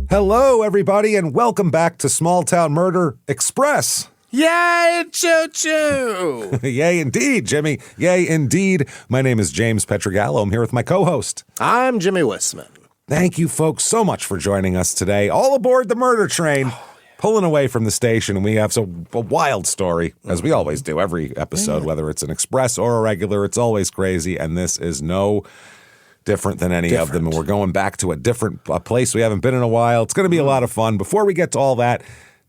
Hello, everybody, and welcome back to Small Town Murder Express. Yay, choo-choo! Yay, indeed, Jimmy. Yay, indeed. My name is James Petrogallo. I'm here with my co-host. I'm Jimmy Wissman. Thank you, folks, so much for joining us today. All aboard the murder train, pulling away from the station, and we have a wild story, as we always do every episode, whether it's an express or a regular. It's always crazy, and this is no different than any of them, and we're going back to a different place we haven't been in a while. It's going to be a lot of fun. Before we get to all that,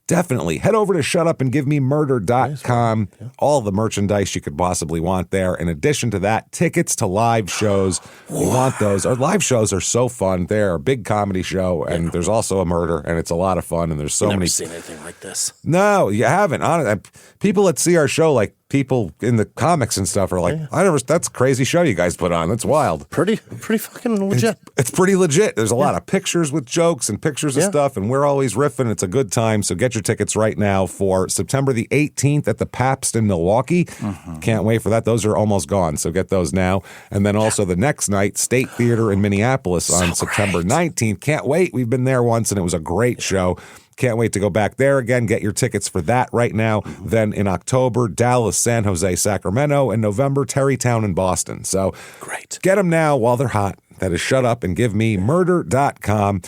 definitely head over to shutupandgivememurder.com. All the merchandise you could possibly want there. In addition to that, tickets to live shows. We want those. Our live shows are so fun. They're a big comedy show, and there's also a murder, and it's a lot of fun, and there's so many. Never seen anything like this. No, you haven't. People that see our show, like people in the comics and stuff, are like, that's a crazy show you guys put on. That's wild. Pretty fucking legit. It's pretty legit. There's a lot of pictures with jokes and pictures of stuff, and we're always riffing. It's a good time. So get your tickets right now for September the 18th at the Pabst in Milwaukee. Can't wait for that. Those are almost gone, so get those now. And then also the next night, State Theater in Minneapolis on September 19th. Can't wait. We've been there once, and it was a great show. Can't wait to go back there again. Get your tickets for that right now. Then in October, Dallas, San Jose, Sacramento. In November, Terrytown and Boston. So great. Get them now while they're hot. That is shutupandgivememurder.com.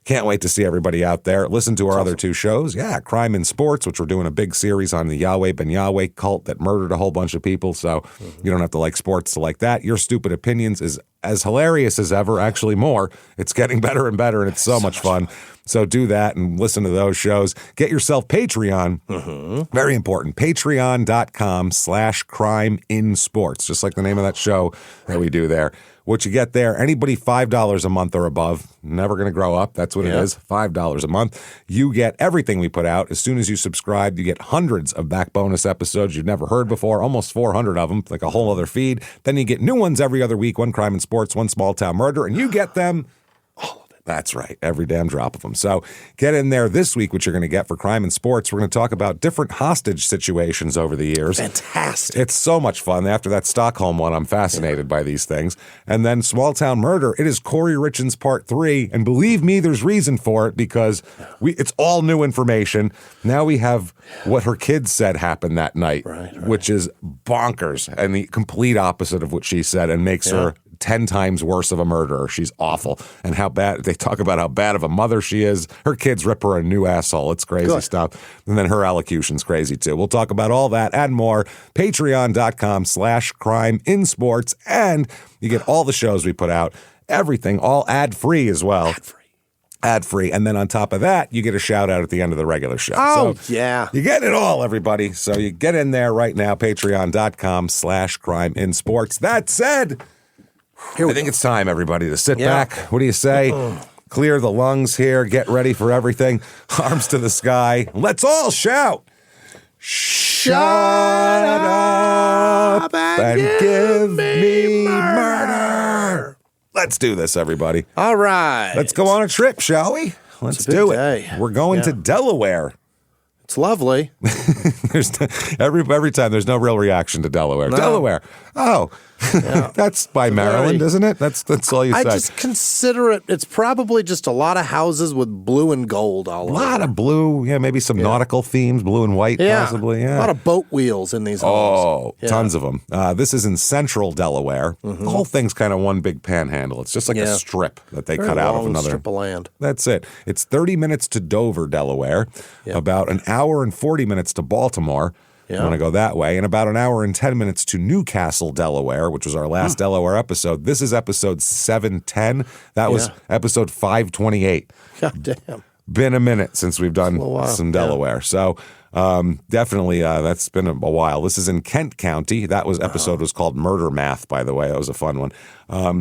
Can't wait to see everybody out there. Listen to our other two shows. Yeah, Crime in Sports, which we're doing a big series on the Yahweh Ben Yahweh cult that murdered a whole bunch of people. So you don't have to like sports to like that. Your Stupid Opinions is as hilarious as ever, actually more. It's getting better and better, and it's so much fun. So do that and listen to those shows. Get yourself Patreon. Very important. Patreon.com/crimeinsports, just like the name of that show that we do there. What you get there, anybody $5 a month or above, never going to grow up. That's what it is, $5 a month. You get everything we put out. As soon as you subscribe, you get hundreds of back bonus episodes you've never heard before, almost 400 of them, like a whole other feed. Then you get new ones every other week, one Crime and Sports, one Small Town Murder, and you get them That's right. Every damn drop of them. So get in there this week, what you're going to get for Crime and Sports. We're going to talk about different hostage situations over the years. Fantastic. It's so much fun. After that Stockholm one, I'm fascinated by these things. And then Small Town Murder, it is Corey Richins Part 3. And believe me, there's reason for it because it's all new information. Now we have what her kids said happened that night, which is bonkers and the complete opposite of what she said and makes her 10 times worse of a murderer. She's awful. And how bad, they talk about how bad of a mother she is. Her kids rip her a new asshole. It's crazy stuff. And then her allocution's crazy too. We'll talk about all that and more. Patreon.com/crimeinsports. And you get all the shows we put out. Everything, all ad-free as well. Ad-free. And then on top of that, you get a shout out at the end of the regular show. Oh, so you get it all, everybody. So you get in there right now, patreon.com/crimeinsports. That said, I think it's time, everybody, to sit back. What do you say? Clear the lungs here. Get ready for everything. Arms to the sky. Let's all shout. Shut up and give me murder. Let's do this, everybody. All right. Let's go on a trip, shall we? Let's do it. We're going to Delaware. It's lovely. There's every time there's no real reaction to Delaware. No. Delaware. Oh, that's by Maryland, isn't it? That's all you say. I just consider it. It's probably just a lot of houses with blue and gold all over. A lot of blue. Yeah, maybe some nautical themes, blue and white, possibly. Yeah. A lot of boat wheels in these homes. Oh, tons of them. This is in central Delaware. The whole thing's kind of one big panhandle. It's just like a strip that they cut out of another strip of land. That's it. It's 30 minutes to Dover, Delaware. About an hour and 40 minutes to Baltimore. You want to go that way, and about an hour and 10 minutes to Newcastle, Delaware, which was our last Delaware episode. This is episode 710. That was episode 528. God damn. Been a minute since we've done some Delaware. So definitely that's been a while. This is in Kent County. That episode was called Murder Math, by the way. That was a fun one.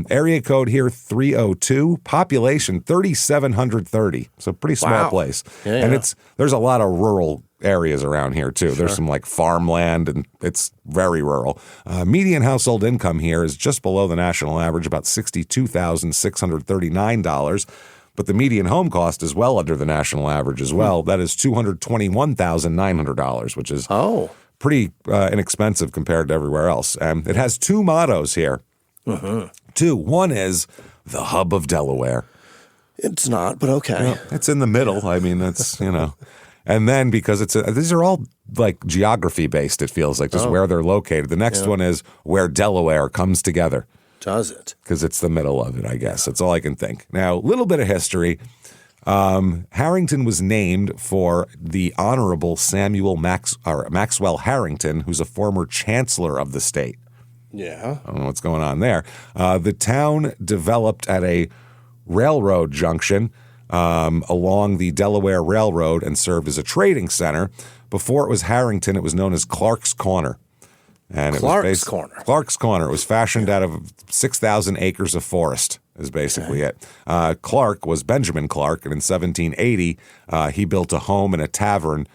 Area code here 302, population 3,730. So pretty small place. And there's a lot of rural areas around here too. There's some like farmland and it's very rural. Median household income here is just below the national average, about $62,639. But the median home cost is well under the national average as well. That is $221,900, which is pretty inexpensive compared to everywhere else. It has two mottos here. Two. One is the hub of Delaware. It's not, but okay. Well, it's in the middle. I mean, that's, And then because these are all like geography based, it feels like, just where they're located. The next one is where Delaware comes together. Does it? Because it's the middle of it, I guess. That's all I can think. Now, a little bit of history. Harrington was named for the Honorable Samuel Maxwell Harrington, who's a former chancellor of the state. Yeah. I don't know what's going on there. The town developed at a railroad junction along the Delaware Railroad and served as a trading center. Before it was Harrington, it was known as Clark's Corner. And Clark's Corner. Clark's Corner. It was fashioned out of 6,000 acres of forest is basically it. Clark was Benjamin Clark, and in 1780, he built a home and a tavern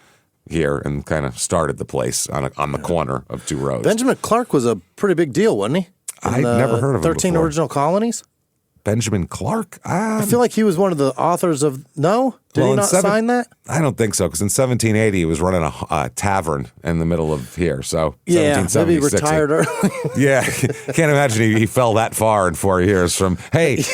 here and kind of started the place on the corner of two roads. Benjamin Clark was a pretty big deal, wasn't he? I'd never heard of him 13 before. Original Colonies? Benjamin Clark? I feel like he was one of the authors of... No? Did he not sign that? I don't think so, because in 1780 he was running a tavern in the middle of here. So Yeah, maybe he 1776. retired early. Yeah, can't imagine he fell that far in 4 years from, hey,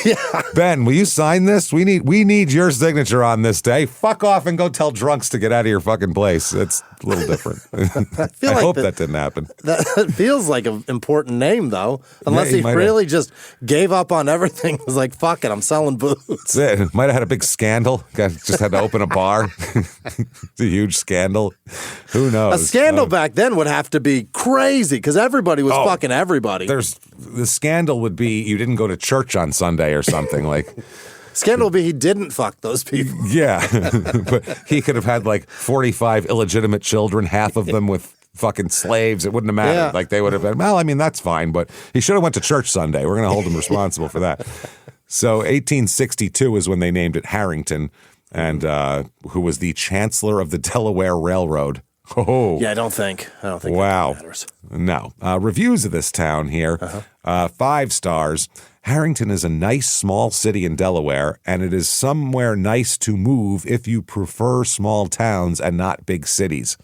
Ben, will you sign this? We need your signature on this day. Fuck off and go tell drunks to get out of your fucking place. It's a little different. I hope that didn't happen. That feels like an important name, though. Unless he really just gave up on everything. Was like, fuck it, I'm selling booze. That's it. Might have had a big scandal. Just had to open a bar. It's a huge scandal. Who knows? A scandal back then would have to be crazy because everybody was fucking everybody. The scandal would be you didn't go to church on Sunday or something. Like scandal would be he didn't fuck those people. Yeah, but he could have had like 45 illegitimate children, half of them with fucking slaves. It wouldn't have mattered. Yeah. Like they would have been. Well, I mean that's fine, but he should have went to church Sunday. We're going to hold him responsible for that. So 1862 is when they named it Harrington, and who was the chancellor of the Delaware Railroad. Oh, Yeah, I don't think wow. that matters. No. Reviews of this town here, 5 stars. Harrington is a nice small city in Delaware, and it is somewhere nice to move if you prefer small towns and not big cities.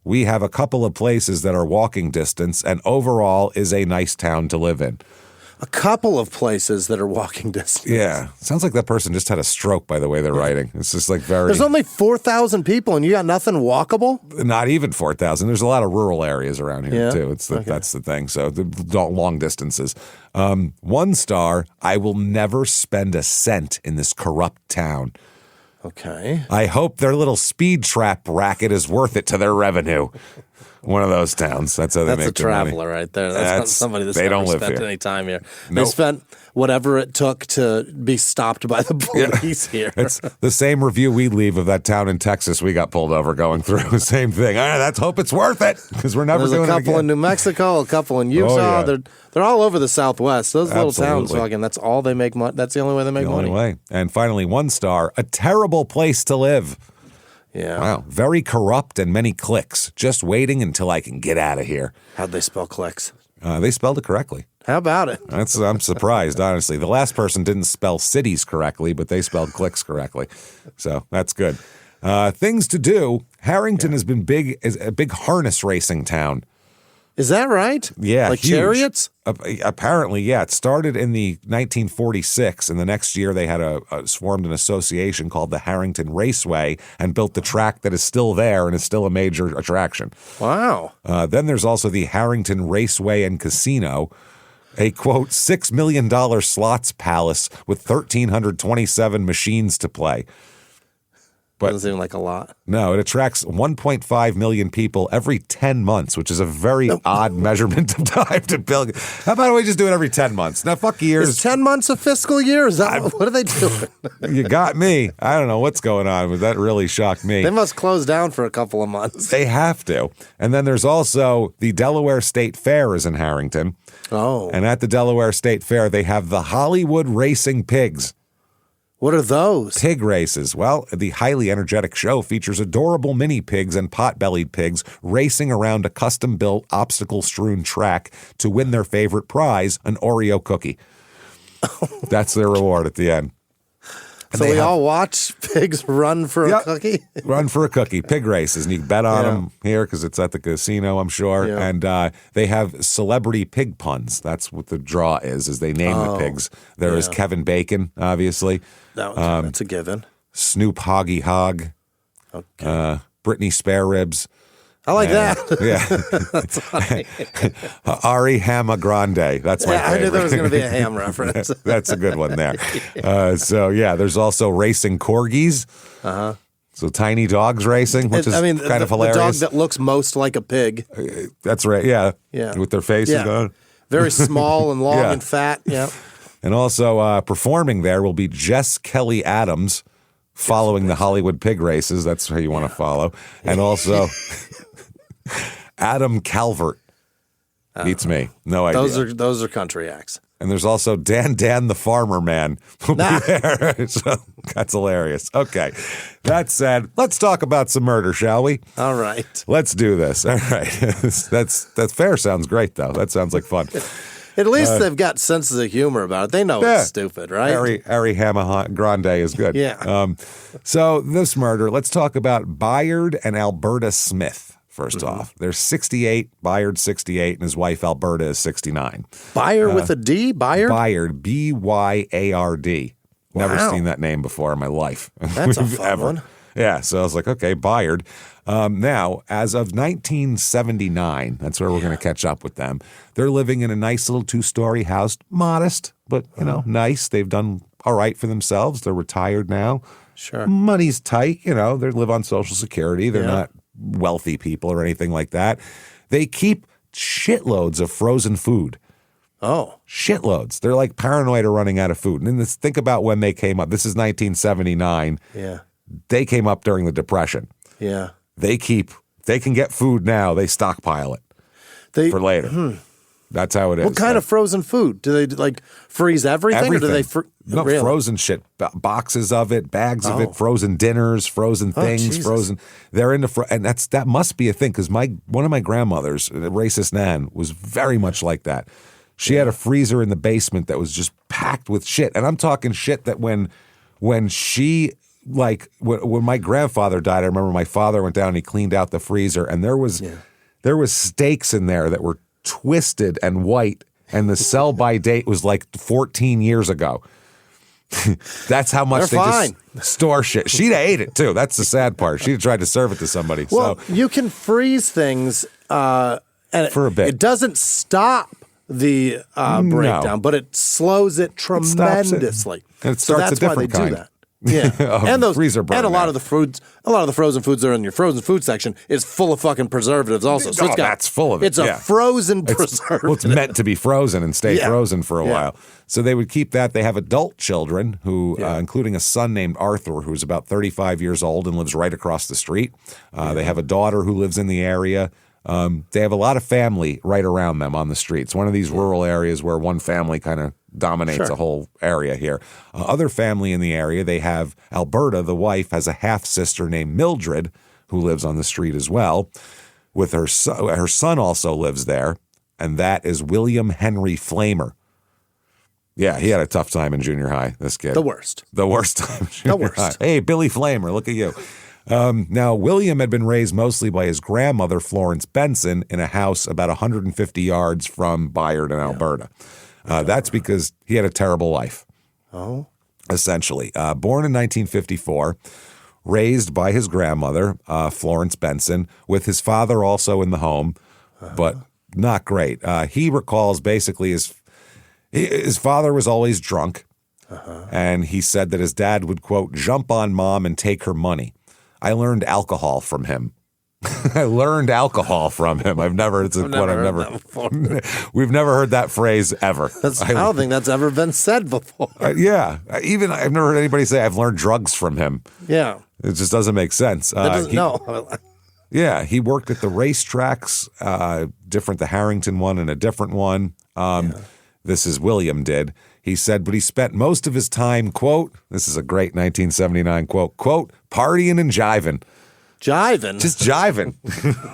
We have a couple of places that are walking distance, and overall is a nice town to live in. A couple of places that are walking distance. Yeah. Sounds like that person just had a stroke by the way they're writing. It's just like very... There's only 4,000 people and you got nothing walkable? Not even 4,000. There's a lot of rural areas around here, Yeah? too. That's the thing. So the long distances. 1 star, I will never spend a cent in this corrupt town. Okay. I hope their little speed trap racket is worth it to their revenue. One of those towns. That's how they make their money. That's a traveler right there. That's not somebody that's never spent any time here. They spent whatever it took to be stopped by the police here. It's the same review we leave of that town in Texas we got pulled over going through. Same thing. All right, let's hope it's worth it because we're never doing it again. There's a couple in New Mexico, a couple in Utah. Yeah. They're all over the Southwest. Those little towns, Absolutely. fucking, that's all they make money. That's the only way they make money. The only way. And finally, 1 star, a terrible place to live. Yeah. Wow. Very corrupt and many clicks. Just waiting until I can get out of here. How'd they spell clicks? They spelled it correctly. How about it? I'm surprised, honestly. The last person didn't spell cities correctly, but they spelled clicks correctly. So that's good. Things to do. Harrington has been is a big harness racing town. Is that right? Yeah, like huge. chariots? Apparently, yeah. It started in the 1946, and the next year they had formed an association called the Harrington Raceway and built the track that is still there and is still a major attraction. Wow. Then there's also the Harrington Raceway and Casino, a, quote, $6 million slots palace with 1,327 machines to play. Doesn't seem like a lot. No, it attracts 1.5 million people every 10 months, which is a very odd measurement of time to build. How about we just do it every 10 months? Now, fuck years. Is 10 months a fiscal year? Is that what are they doing? You got me. I don't know what's going on, but that really shocked me. They must close down for a couple of months. They have to. And then there's also the Delaware State Fair is in Harrington. Oh. And at the Delaware State Fair, they have the Hollywood Racing Pigs. What are those? Pig races. Well, the highly energetic show features adorable mini pigs and pot-bellied pigs racing around a custom-built obstacle-strewn track to win their favorite prize, an Oreo cookie. That's their reward at the end. So we all watch pigs run for a cookie? Run for a cookie. Pig races. And you can bet on them here because it's at the casino, I'm sure. Yeah. And they have celebrity pig puns. That's what the draw is they name the pigs. There is Kevin Bacon, obviously. That's a given. Snoop Hoggy Hog. Okay. Britney Spare Ribs. I like that. Yeah. That's funny. Ari Hamma Grande. That's my favorite. I knew there was going to be a ham reference. That's a good one there. There's also racing corgis. Uh-huh. So tiny dogs racing, which is kind of hilarious. The dog that looks most like a pig. That's right, yeah. With their faces going. Very small and long and fat, yeah. And also performing there will be Jess Kelly Adams following the Hollywood pig races. That's how you want to follow. And also Adam Calvert beats me. No idea. Those are country acts. And there's also Dan the Farmer Man will be there. So that's hilarious. Okay. That said, let's talk about some murder, shall we? All right. Let's do this. All right. That's fair. Sounds great, though. That sounds like fun. At least they've got senses of humor about it. They know it's stupid, right? Ari Hamma Grande is good. Yeah. So this murder, let's talk about Byard and Alberta Smith. First off, they're 68, Byard 68, and his wife Alberta is 69. Byard with a D? Byard? Byard, B-Y-A-R-D. Never seen that name before in my life. That's a fun one. Yeah, so I was like, okay, Byard. Now, as of 1979, that's where we're going to catch up with them. They're living in a nice little 2-story house, modest, but, nice. They've done all right for themselves. They're retired now. Sure. Money's tight, they live on Social Security. They're not wealthy people or anything like that. They keep shitloads of frozen food. Oh. Shitloads. They're like paranoid of running out of food. And think about when they came up. This is 1979. Yeah. They came up during the Depression. Yeah. They can get food now. They stockpile it for later. That's how it is. What kind of frozen food? Do they freeze everything? Or do they really? Frozen shit. Boxes of it, bags of it, frozen dinners, frozen things, frozen. They're into and that must be a thing because one of my grandmothers, racist Nan, was very much like that. She had a freezer in the basement that was just packed with shit. And I'm talking shit that when she when my grandfather died, I remember my father went down and he cleaned out the freezer and there was steaks in there that were twisted and white, and the sell-by date was like 14 years ago. That's how much just store shit. She'd ate it too. That's the sad part. She'd tried to serve it to somebody. Well, you can freeze things and for a bit. It doesn't stop the breakdown, but it slows it tremendously. And it starts a different kind. Do that. Yeah, and those freezer burn. And a lot of the frozen foods that are in your frozen food section is full of fucking preservatives. Also, so that's full of it. It's a frozen preservative. Well, it's meant to be frozen and stay frozen for a while. So they would keep that. They have adult children who, including a son named Arthur, who's about 35 years old and lives right across the street. They have a daughter who lives in the area. They have a lot of family right around them on the streets. One of these rural areas where one family kind of dominates a whole area here. Other family in the area, they have Alberta, the wife, has a half-sister named Mildred who lives on the street as well. With her son also lives there, and that is William Henry Flamer. Yeah, he had a tough time in junior high, this kid. The worst. The worst time in junior high. Hey, Billy Flamer, look at you. Now, William had been raised mostly by his grandmother, Florence Benson, in a house about 150 yards from Byard and Alberta. That's because he had a terrible life. Oh. Essentially. Born in 1954, raised by his grandmother, Florence Benson, with his father also in the home, but not great. He recalls basically his father was always drunk, and he said that his dad would, quote, jump on mom and take her money. I learned alcohol from him. I've never We've never heard that phrase ever. I don't think that's ever been said before. I've never heard anybody say I've learned drugs from him. Yeah. It just doesn't make sense. Yeah, he worked at the racetracks, the Harrington one and a different one. This is William did. He said, but he spent most of his time, quote, this is a great 1979 quote, partying and jiving. Jiving? Just jiving.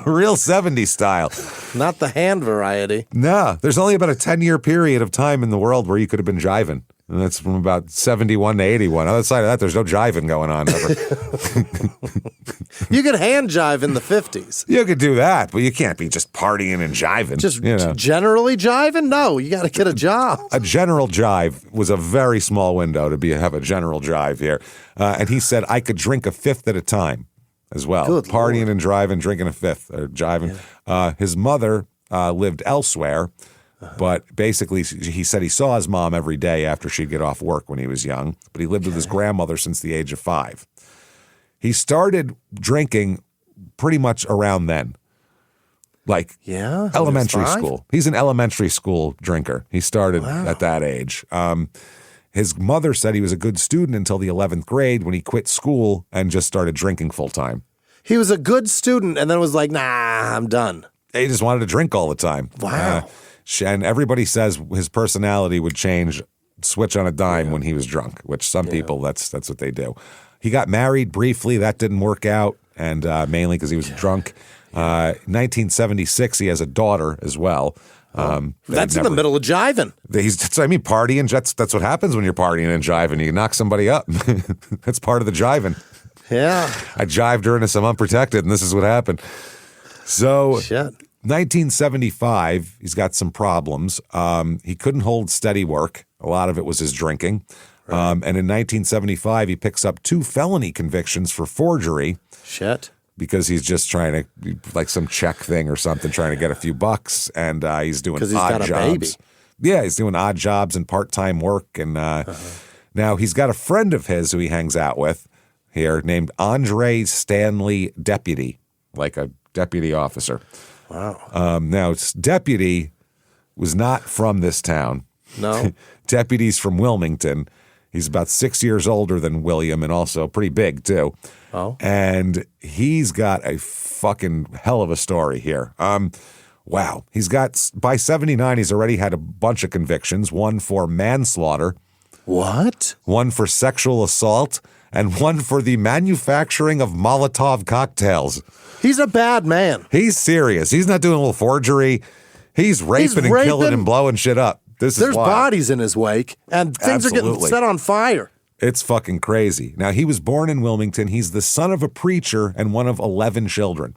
Real 70s style. Not the hand variety. No, there's only about a 10-year period of time in the world where you could have been jiving. And that's from about 71 to 81. Outside of that, there's no jiving going on ever. You could hand jive in the 50s. You could do that, but you can't be just partying and jiving. Just generally jiving? No, you got to get a job. A general jive was a very small window to have a general jive here. And he said, I could drink a fifth at a time as well. Good partying Lord. and driving, drinking a fifth, or jiving. Yeah. His mother lived elsewhere. But basically, he said he saw his mom every day after she'd get off work when he was young. But he lived with his grandmother since the age of 5. He started drinking pretty much around then. Like elementary school. He's an elementary school drinker. He started at that age. His mother said he was a good student until the 11th grade when he quit school and just started drinking full time. He was a good student and then was like, nah, I'm done. He just wanted to drink all the time. Wow. And everybody says his personality would switch on a dime when he was drunk, which some people, that's what they do. He got married briefly. That didn't work out, and mainly because he was drunk. 1976, he has a daughter as well. That's in the middle of jiving. Partying. That's what happens when you're partying and jiving. You knock somebody up. That's part of the jiving. Yeah. I jived her into some unprotected, and this is what happened. So... Shit. 1975, he's got some problems. He couldn't hold steady work. A lot of it was his drinking. Right. And in 1975, he picks up 2 felony convictions for forgery. Shit. Because he's just trying to, like some check thing or something, trying to get a few bucks. And he's doing odd jobs. Because he's got a baby. Yeah, he's doing odd jobs and part-time work. And now he's got a friend of his who he hangs out with here named Andre Stanley Deputy, like a deputy officer. Wow. Now, Deputy was not from this town. No. Deputy's from Wilmington. He's about 6 years older than William and also pretty big, too. Oh. And he's got a fucking hell of a story here. Wow. He's got, by 79, he's already had a bunch of convictions. One for manslaughter. What? One for sexual assault. And one for the manufacturing of Molotov cocktails. He's a bad man. He's serious. He's not doing a little forgery. He's raping and killing and blowing shit up. There's bodies in his wake, and things are getting set on fire. It's fucking crazy. Now, he was born in Wilmington. He's the son of a preacher and one of 11 children.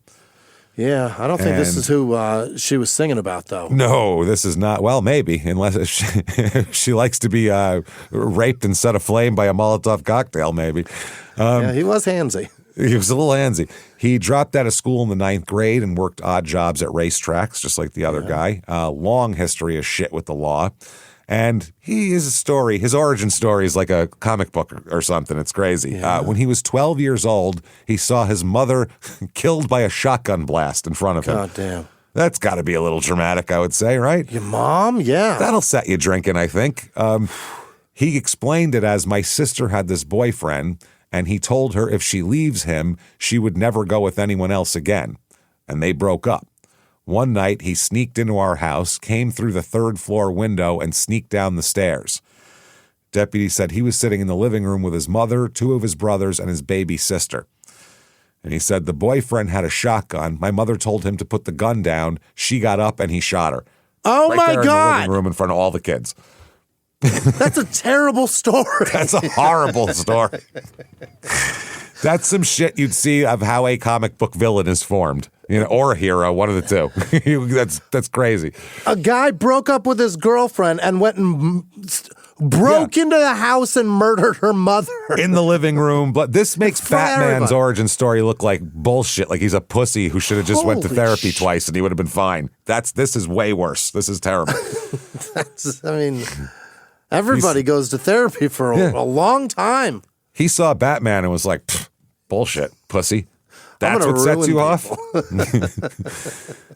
Yeah, I don't think this is who she was singing about, though. No, this is not. Well, maybe, unless she likes to be raped and set aflame by a Molotov cocktail, maybe. Yeah, he was handsy. He was a little handsy. He dropped out of school in the 9th grade and worked odd jobs at racetracks, just like the other guy. Long history of shit with the law. And his origin story is like a comic book or something. It's crazy. Yeah. When he was 12 years old, he saw his mother killed by a shotgun blast in front of him. God damn. That's got to be a little traumatic, I would say, right? Your mom? Yeah. That'll set you drinking, I think. He explained it as, my sister had this boyfriend, and he told her if she leaves him, she would never go with anyone else again. And they broke up. One night, he sneaked into our house, came through the 3rd floor window, and sneaked down the stairs. Deputy said he was sitting in the living room with his mother, 2 of his brothers, and his baby sister. And he said the boyfriend had a shotgun. My mother told him to put the gun down. She got up, and he shot her. Oh, right my there God. in the living room in front of all the kids. That's a terrible story. That's a horrible story. That's some shit you'd see of how a comic book villain is formed, or a hero, one of the two. That's crazy. A guy broke up with his girlfriend and went and broke into the house and murdered her mother in the living room. But this makes Batman's origin story look like bullshit. Like he's a pussy who should have just went to therapy twice and he would have been fine. This is way worse. This is terrible. Everybody goes to therapy for a long time. He saw Batman and was like, bullshit, pussy. That's what sets you off?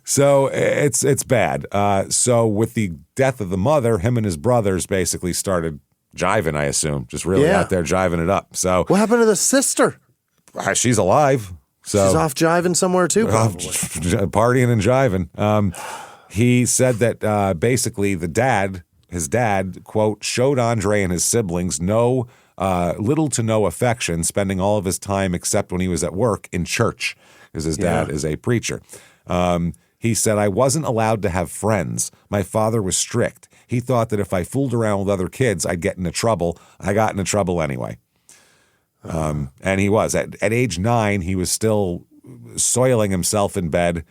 So it's bad. So with the death of the mother, him and his brothers basically started jiving, I assume. Just really out there jiving it up. So what happened to the sister? She's alive. So she's off jiving somewhere too, probably. Partying and jiving. He said that basically his dad, quote, showed Andre and his siblings little to no affection, spending all of his time, except when he was at work, in church, because his dad is a preacher. He said, I wasn't allowed to have friends. My father was strict. He thought that if I fooled around with other kids, I'd get into trouble. I got into trouble anyway. And he was. At age 9, he was still soiling himself in bed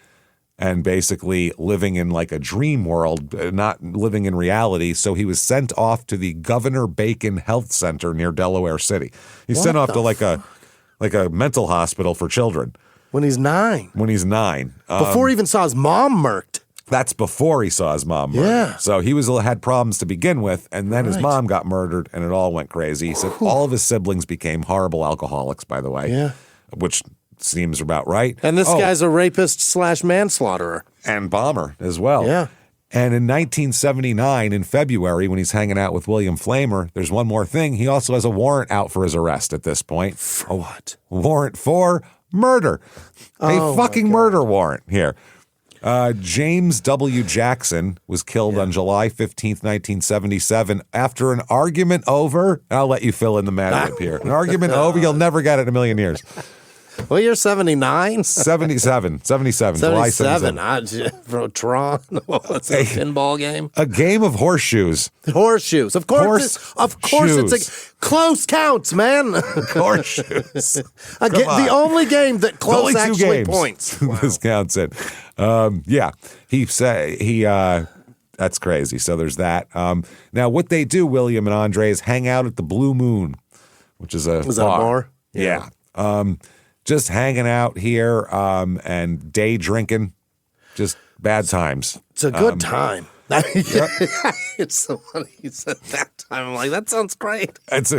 and basically living in like a dream world, not living in reality. So he was sent off to the Governor Bacon Health Center near Delaware City. He's sent off to like a mental hospital for children. When he's 9. When he's 9. Before he even saw his mom murked. That's before he saw his mom murdered. Yeah. So he had problems to begin with, and then his mom got murdered, and it all went crazy. He said all of his siblings became horrible alcoholics, by the way. Yeah. Which seems about right. And this guy's a rapist / manslaughterer. And bomber as well. Yeah. And in 1979, in February, when he's hanging out with William Flamer, there's one more thing. He also has a warrant out for his arrest at this point. For what? Warrant for murder. A fucking murder warrant here. James W. Jackson was killed on July 15th, 1977, after an argument over, I'll let you fill in the mad lib here. An argument over, you'll never get it in a million years. What year, 79? 77, July 77. From Tron, what's a pinball game? A game of horseshoes. Horseshoes. Of course, it's a close counts, man. Horseshoes. The only game that close actually points. Wow. This counts it. That's crazy. So there's that. Now, what they do, William and Andre, is hang out at the Blue Moon, which is a bar. That a bar? Yeah. Just hanging out here and day drinking, just bad times. It's a good time. It's so funny you said that time. I'm like, that sounds great. It's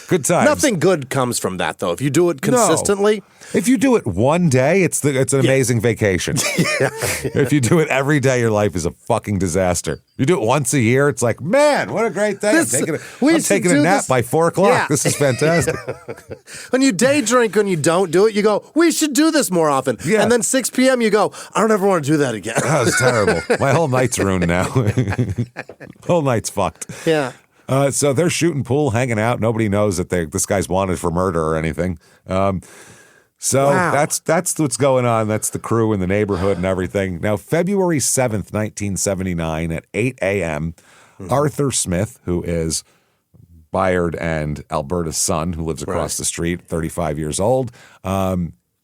good times. Nothing good comes from that, though. If you do it consistently. No. If you do it one day, it's an amazing vacation. If you do it every day, your life is a fucking disaster. You do it once a year, it's like, man, what a great day. I'm taking a nap by 4 o'clock. Yeah. This is fantastic. When you day drink and you don't do it, you go, we should do this more often. Yeah. And then 6 p.m. you go, I don't ever want to do that again. That was terrible. My whole night's ruined now. Whole night's fucked. Yeah. So they're shooting pool, hanging out. Nobody knows that this guy's wanted for murder or anything. That's what's going on. That's the crew in the neighborhood and everything. Now, February 7th, 1979 at 8 a.m., Arthur Smith, who is Bayard and Alberta's son, who lives across the street, 35 years old,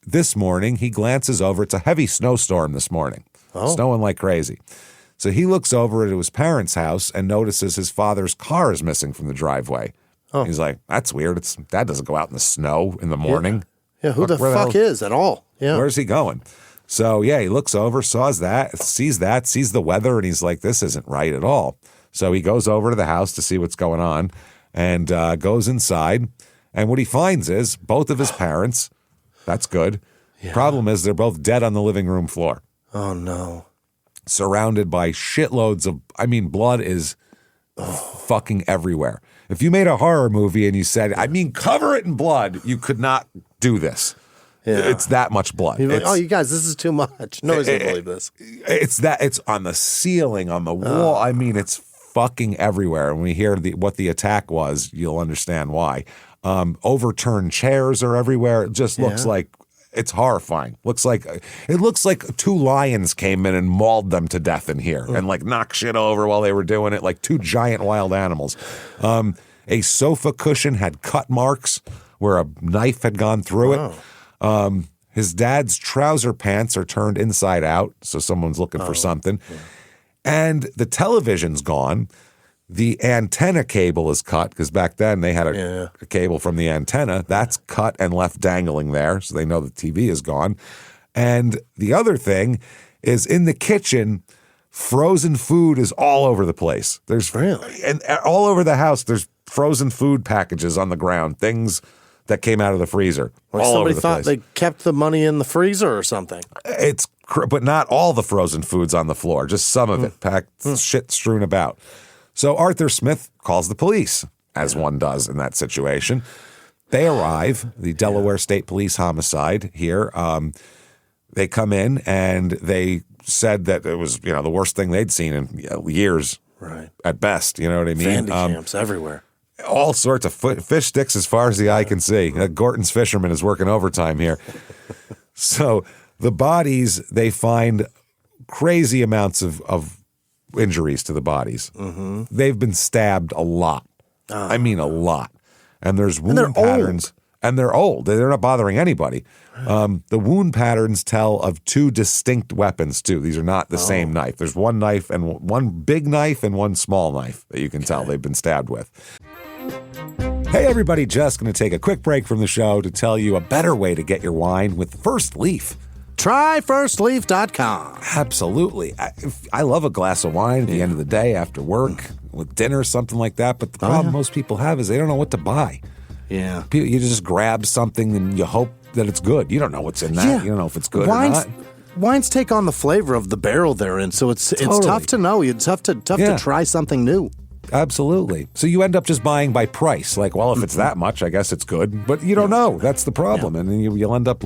this morning he glances over. It's a heavy snowstorm this morning. Snowing like crazy. So he looks over at his parents' house and notices his father's car is missing from the driveway. He's like, that's weird. Dad doesn't go out in the snow in the morning. Yeah, who the fuck is at all? Yeah. Where's he going? So, he looks over, sees the weather, and he's like, this isn't right at all. So he goes over to the house to see what's going on and goes inside. And what he finds is both of his parents, that's good. Yeah. Problem is they're both dead on the living room floor. Oh, no. Surrounded by shitloads of, blood is fucking everywhere. If you made a horror movie and you said, cover it in blood, you could not do this. Yeah. It's that much blood. Like, you guys, this is too much. Nobody's going to believe this. It's on the ceiling, on the wall. It's fucking everywhere. And when we hear what the attack was, you'll understand why. Overturned chairs are everywhere. It just looks like it's horrifying. It looks like 2 lions came in and mauled them to death in here and knocked shit over while they were doing it, like 2 giant wild animals. A sofa cushion had cut marks where a knife had gone through it. His dad's trouser pants are turned inside out, so someone's looking for something. Yeah. And the television's gone. The antenna cable is cut, because back then they had a cable from the antenna. That's cut and left dangling there, so they know the TV is gone. And the other thing is, in the kitchen, frozen food is all over the place. And all over the house, there's frozen food packages on the ground, things that came out of the freezer. All over the place. Somebody thought they kept the money in the freezer or something. But not all the frozen food's on the floor, just some of it, packed shit strewn about. So Arthur Smith calls the police, as one does in that situation. They arrive, the Delaware State Police homicide here. They come in and they said that it was, the worst thing they'd seen in years, at best. You know what I mean? Vandy camps everywhere. All sorts of fish sticks as far as the eye can see. Gorton's fisherman is working overtime here. So the bodies, they find crazy amounts of injuries to the bodies. Mm-hmm. They've been stabbed a lot. I mean a lot. And there's wound patterns. Old. And they're old. They're not bothering anybody. The wound patterns tell of two distinct weapons, too. These are not the same knife. There's one knife and one big knife and one small knife that you can tell they've been stabbed with. Hey, everybody, just going to take a quick break from the show to tell you a better way to get your wine with First Leaf. Try firstleaf.com. Absolutely. I love a glass of wine at the end of the day after work, with dinner, something like that. But the problem most people have is they don't know what to buy. Yeah. You just grab something and you hope that it's good. You don't know what's in that. Yeah. You don't know if it's good or not. Wines take on the flavor of the barrel they're in, so it's tough to know. It's tough to try something new. Absolutely. So you end up just buying by price. Like, well, if it's that much, I guess it's good. But you don't know. That's the problem. And then you'll end up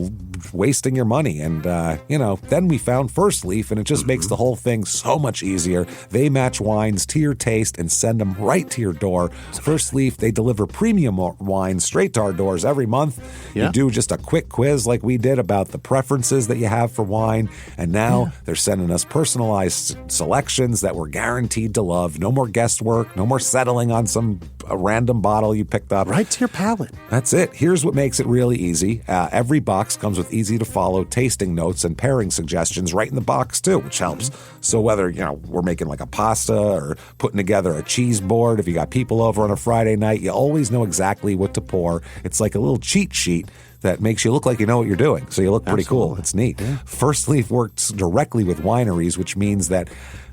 wasting your money. And, then we found First Leaf, and it just makes the whole thing so much easier. They match wines to your taste and send them right to your door. First Leaf, they deliver premium wines straight to our doors every month. Yeah. You do just a quick quiz like we did about the preferences that you have for wine. And now they're sending us personalized selections that we're guaranteed to love. No more guesswork. No more settling on a random bottle you picked up. Right to your palate. That's it. Here's what makes it really easy. Every box comes with easy-to-follow tasting notes and pairing suggestions right in the box, too, which helps. So whether, we're making like a pasta or putting together a cheese board, if you got people over on a Friday night, you always know exactly what to pour. It's like a little cheat sheet that makes you look like you know what you're doing. So you look pretty cool. It's neat. Yeah. First Leaf works directly with wineries, which means that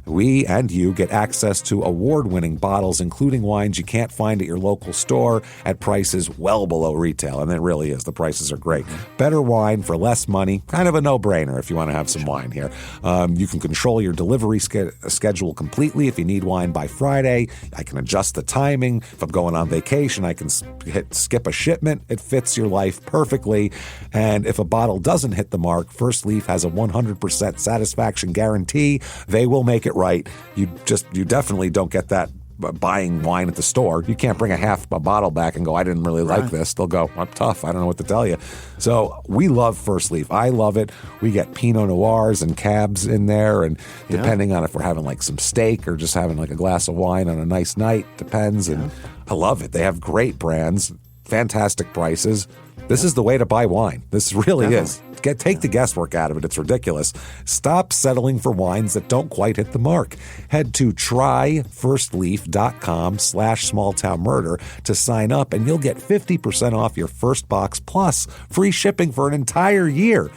we and you get access to award-winning bottles, including wines you can't find at your local store at prices well below retail. And it really is. The prices are great. Better wine for less money. Kind of a no-brainer if you want to have some wine here. You can control your delivery schedule completely. If you need wine by Friday, I can adjust the timing. If I'm going on vacation, I can skip a shipment. It fits your life perfectly. And if a bottle doesn't hit the mark, First Leaf has a 100% satisfaction guarantee. They will make it right. You definitely don't get that buying wine at the store. You can't bring a bottle back and go, I didn't really like this. They'll go, I'm tough. I don't know what to tell you. So we love First Leaf. I love it. We get Pinot Noirs and Cabs in there, and depending on if we're having like some steak or just having like a glass of wine on a nice night, depends. And I love it. They have great brands, fantastic prices. This is the way to buy wine. This really is. Take the guesswork out of it. It's ridiculous. Stop settling for wines that don't quite hit the mark. Head to tryfirstleaf.com/smalltownmurder to sign up, and you'll get 50% off your first box plus free shipping for an entire year.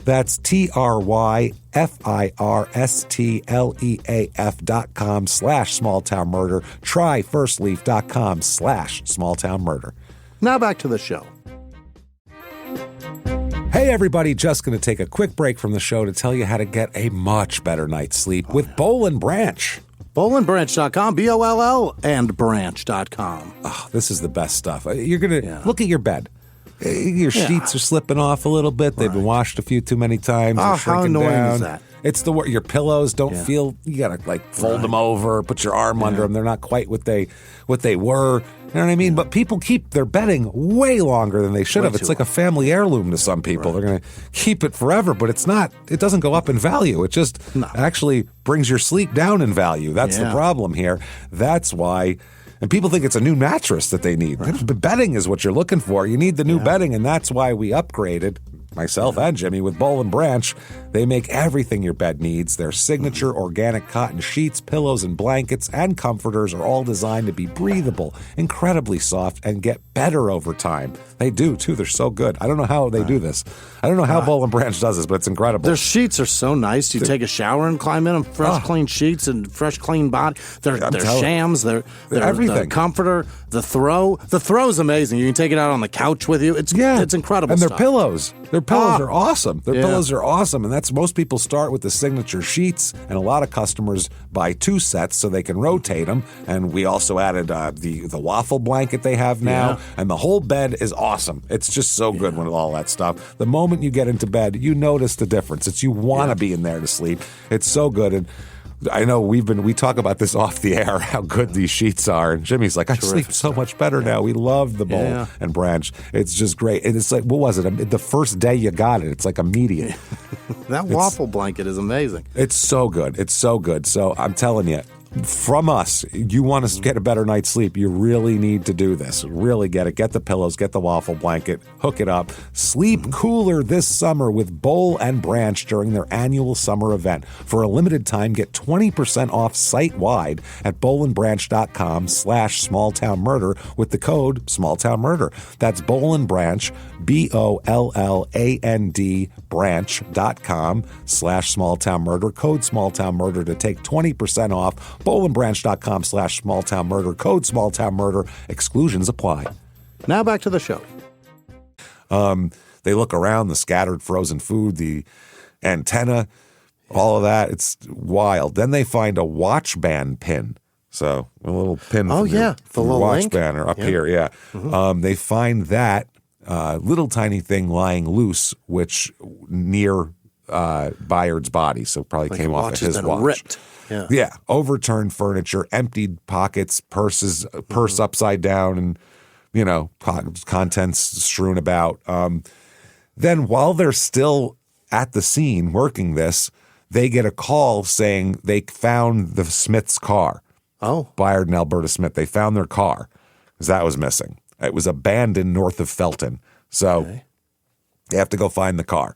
That's tryfirstleaf.com/smalltownmurder. Tryfirstleaf.com/smalltownmurder. Now back to the show. Hey, everybody, just going to take a quick break from the show to tell you how to get a much better night's sleep with Boll & Branch. BollandBranch.com, BOLL, and branch.com. Oh, this is the best stuff. You're going to look at your bed. Your sheets are slipping off a little bit. They've been washed a few too many times. Oh, how annoying is that? It's your pillows don't feel, you got to fold them over, put your arm under them. They're not quite what they were. You know what I mean? But people keep their bedding way longer than they should have. It's like a family heirloom to some people. They're going to keep it forever, but it's not. It doesn't go up in value. It just actually brings your sleep down in value. That's the problem here. That's why. And people think it's a new mattress that they need. But bedding is what you're looking for. You need the new bedding, and that's why we upgraded, myself and Jimmy, with Boll & Branch. They make everything your bed needs. Their signature organic cotton sheets, pillows, and blankets and comforters are all designed to be breathable, incredibly soft, and get better over time. They do, too. They're so good. I don't know how they do this. I don't know how Boll & Branch does this, but it's incredible. Their sheets are so nice. You take a shower and climb in them, fresh, clean sheets and fresh, clean body. They're shams. They're everything. The comforter, the throw. The throw's amazing. You can take it out on the couch with you. It's incredible and stuff. Their pillows. Their pillows are awesome. Their pillows are awesome. And that's most people start with the signature sheets, and a lot of customers buy 2 sets so they can rotate them. And we also added the waffle blanket they have now, and the whole bed is awesome. It's just so good with all that stuff. The moment you get into bed, you notice the difference. You want to be in there to sleep. It's so good. And I know we talk about this off the air, how good these sheets are. And Jimmy's like, I sleep so much better now. We love the Boll and Branch. It's just great. And it's like, what was it? The first day you got it, it's like immediate. That waffle blanket is amazing. It's so good. It's so good. So I'm telling you, from us, you want to get a better night's sleep, you really need to do this. Really get it. Get the pillows, get the waffle blanket, hook it up. Sleep cooler this summer with Boll and Branch during their annual summer event. For a limited time, get 20% off site-wide at bollandbranch.com/smalltownmurder with the code smalltownmurder. That's Boll and Branch, BOLLAND branch.com/smalltownmurder, code smalltownmurder to take 20% off. bollandbranch.com/smalltownmurder, code smalltownmurder. Exclusions apply. Now back to the show. They look around, the scattered frozen food, the antenna, all of that. It's wild. Then they find a watch band pin. So a little pin from the little watch link? band up here. Yeah. They find that little tiny thing lying loose, which near Bayard's body. So probably came off of his watch. Ripped. Yeah. Overturned furniture, emptied pockets, purse upside down, and, contents strewn about. Then while they're still at the scene working this, they get a call saying they found the Smith's car. Oh. Bayard and Alberta Smith. They found their car because that was missing. It was abandoned north of Felton. So they have to go find the car.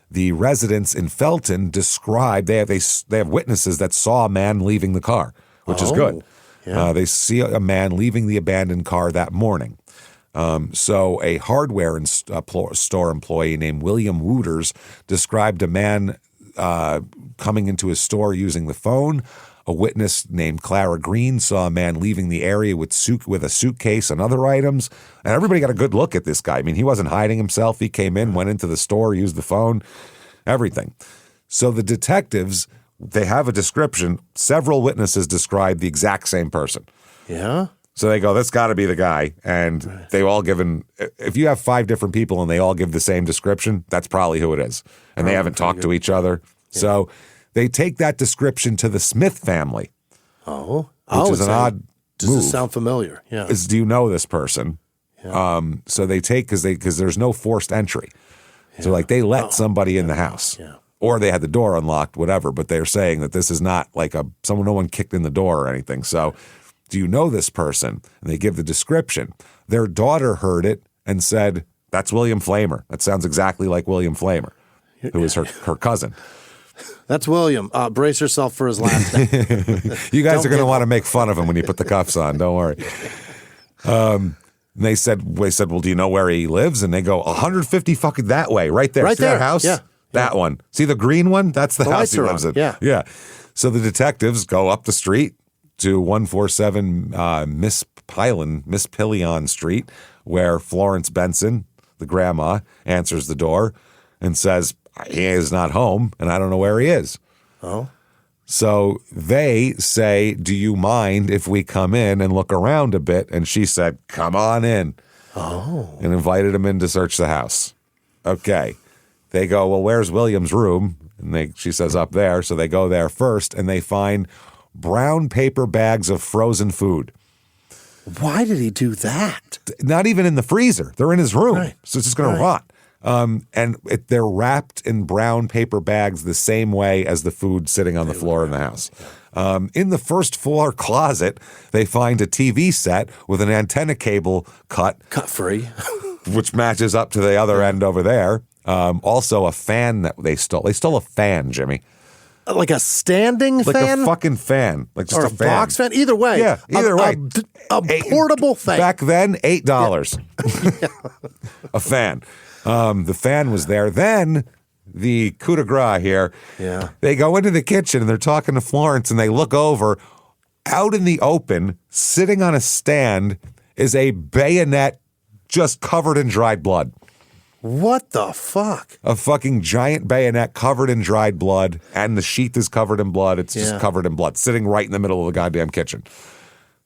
The residents in Felton describe, they have witnesses that saw a man leaving the car, which is good. Yeah. They see a man leaving the abandoned car that morning. So a hardware store employee named William Wooters described a man coming into his store using the phone. A witness named Clara Green saw a man leaving the area with a suitcase and other items. And everybody got a good look at this guy. I mean, he wasn't hiding himself. He came in, went into the store, used the phone, everything. So the detectives, they have a description. Several witnesses describe the exact same person. Yeah? So they go, that's got to be the guy. And they all given, if you have 5 different people and they all give the same description, that's probably who it is. And they haven't talked to each other. Yeah. So they take that description to the Smith family. Which is an odd Does move. this sound familiar? Yeah. Do you know this person? Yeah. So they take, because there's no forced entry. Yeah. So like they let somebody in the house. Yeah. Or they had the door unlocked, whatever. But they're saying that this is not like no one kicked in the door or anything. So do you know this person? And they give the description. Their daughter heard it and said, that's William Flamer. That sounds exactly like William Flamer, who is her cousin. That's William. Brace yourself for his last name. You guys are going to want to make fun of him when you put the cuffs on. Don't worry. And they said, well, do you know where he lives? And they go, 150 fucking that way, right there. Right See there. that house? Yeah. That one. See the green one? That's the house he lives in. Yeah. So the detectives go up the street to 147 Miss Pillion Street, where Florence Benson, the grandma, answers the door and says, he is not home, and I don't know where he is. Oh. So they say, do you mind if we come in and look around a bit? And she said, come on in. Oh. And invited him in to search the house. Okay. They go, well, where's William's room? And she says, up there. So they go there first, and they find brown paper bags of frozen food. Why did he do that? Not even in the freezer. They're in his room. Right. So it's just going to rot. They're wrapped in brown paper bags the same way as the food sitting on the floor in the house. In the first floor closet, they find a TV set with an antenna cable cut free, which matches up to the other end over there. Also a fan that they stole. They stole a fan, Jimmy. Like a standing fan? Like a fucking fan. Like just or a fan. Box fan? Either way. Yeah, either way. A portable fan. Back then, $8. A fan. The fan was there. Then the coup de grace here. Yeah. They go into the kitchen and they're talking to Florence and they look over. Out in the open, sitting on a stand, is a bayonet just covered in dried blood. What the fuck? A fucking giant bayonet covered in dried blood, and the sheath is covered in blood. It's just covered in blood, sitting right in the middle of the goddamn kitchen.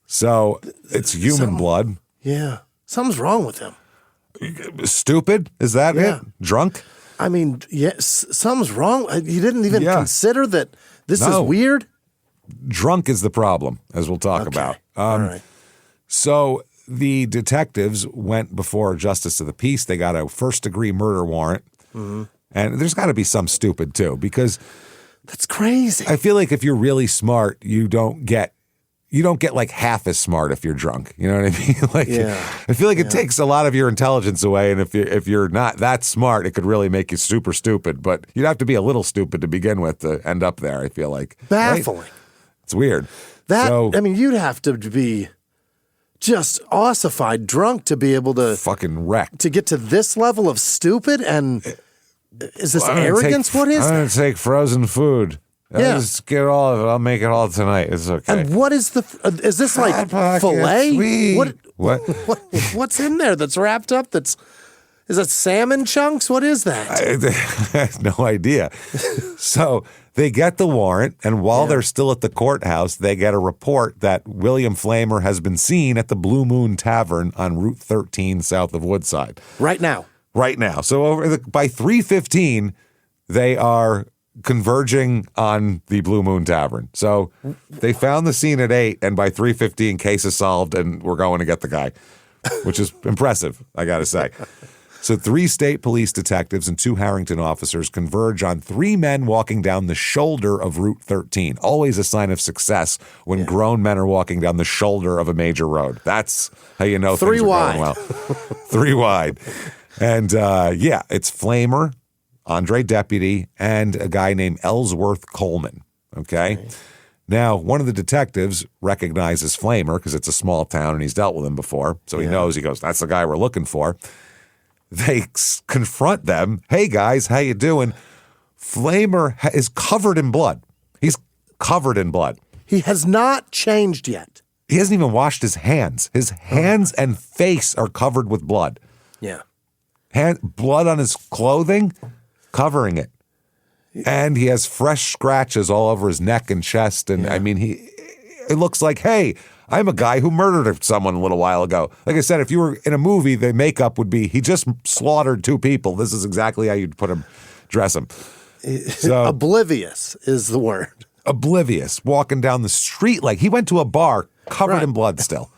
So it's human blood. Yeah. Something's wrong with him. Stupid? Is that it? Drunk? I mean, yes, something's wrong. You didn't even consider that this is weird? drunk is the problem, as we'll talk about. All right. So the detectives went before a justice of the peace. They got a first-degree murder warrant. Mm-hmm. And there's got to be some stupid, too, because that's crazy. I feel like if you're really smart, you don't get like half as smart if you're drunk. You know what I mean? Like, I feel like it takes a lot of your intelligence away, and if you're not that smart, it could really make you super stupid. But you'd have to be a little stupid to begin with to end up there. I feel like baffling. Right? It's weird. You'd have to be just ossified drunk to be able to fucking wreck to get to this level of stupid. And is this arrogance? What is? I'm gonna take frozen food. Just get all of it. I'll make it all tonight. It's okay. And what is is this like filet? Sweet. What's in there that's wrapped up? Is that salmon chunks? What is that? I have no idea. So they get the warrant, and while they're still at the courthouse, they get a report that William Flamer has been seen at the Blue Moon Tavern on Route 13 south of Woodside. Right now. So by 3:15, they are converging on the Blue Moon Tavern. So they found the scene at 8, and by 3:15, case is solved, and we're going to get the guy, which is impressive, I got to say. So 3 state police detectives and 2 Harrington officers converge on 3 men walking down the shoulder of Route 13. Always a sign of success when grown men are walking down the shoulder of a major road. That's how you know things are going well. 3 wide. And it's Flamer, Andre Deputy, and a guy named Ellsworth Coleman. Okay? Now, one of the detectives recognizes Flamer because it's a small town and he's dealt with him before. So he knows, he goes, that's the guy we're looking for. They confront them. Hey, guys, how you doing? Flamer is covered in blood. He's covered in blood. He has not changed yet. He hasn't even washed his hands. His hands and face are covered with blood. Yeah. Blood on his clothing, covering it. And he has fresh scratches all over his neck and chest. And I mean, it looks like, hey, I'm a guy who murdered someone a little while ago. Like I said, if you were in a movie, the makeup would be, he just slaughtered 2 people. This is exactly how you'd dress him. So, oblivious is the word. Oblivious, walking down the street like he went to a bar covered in blood still.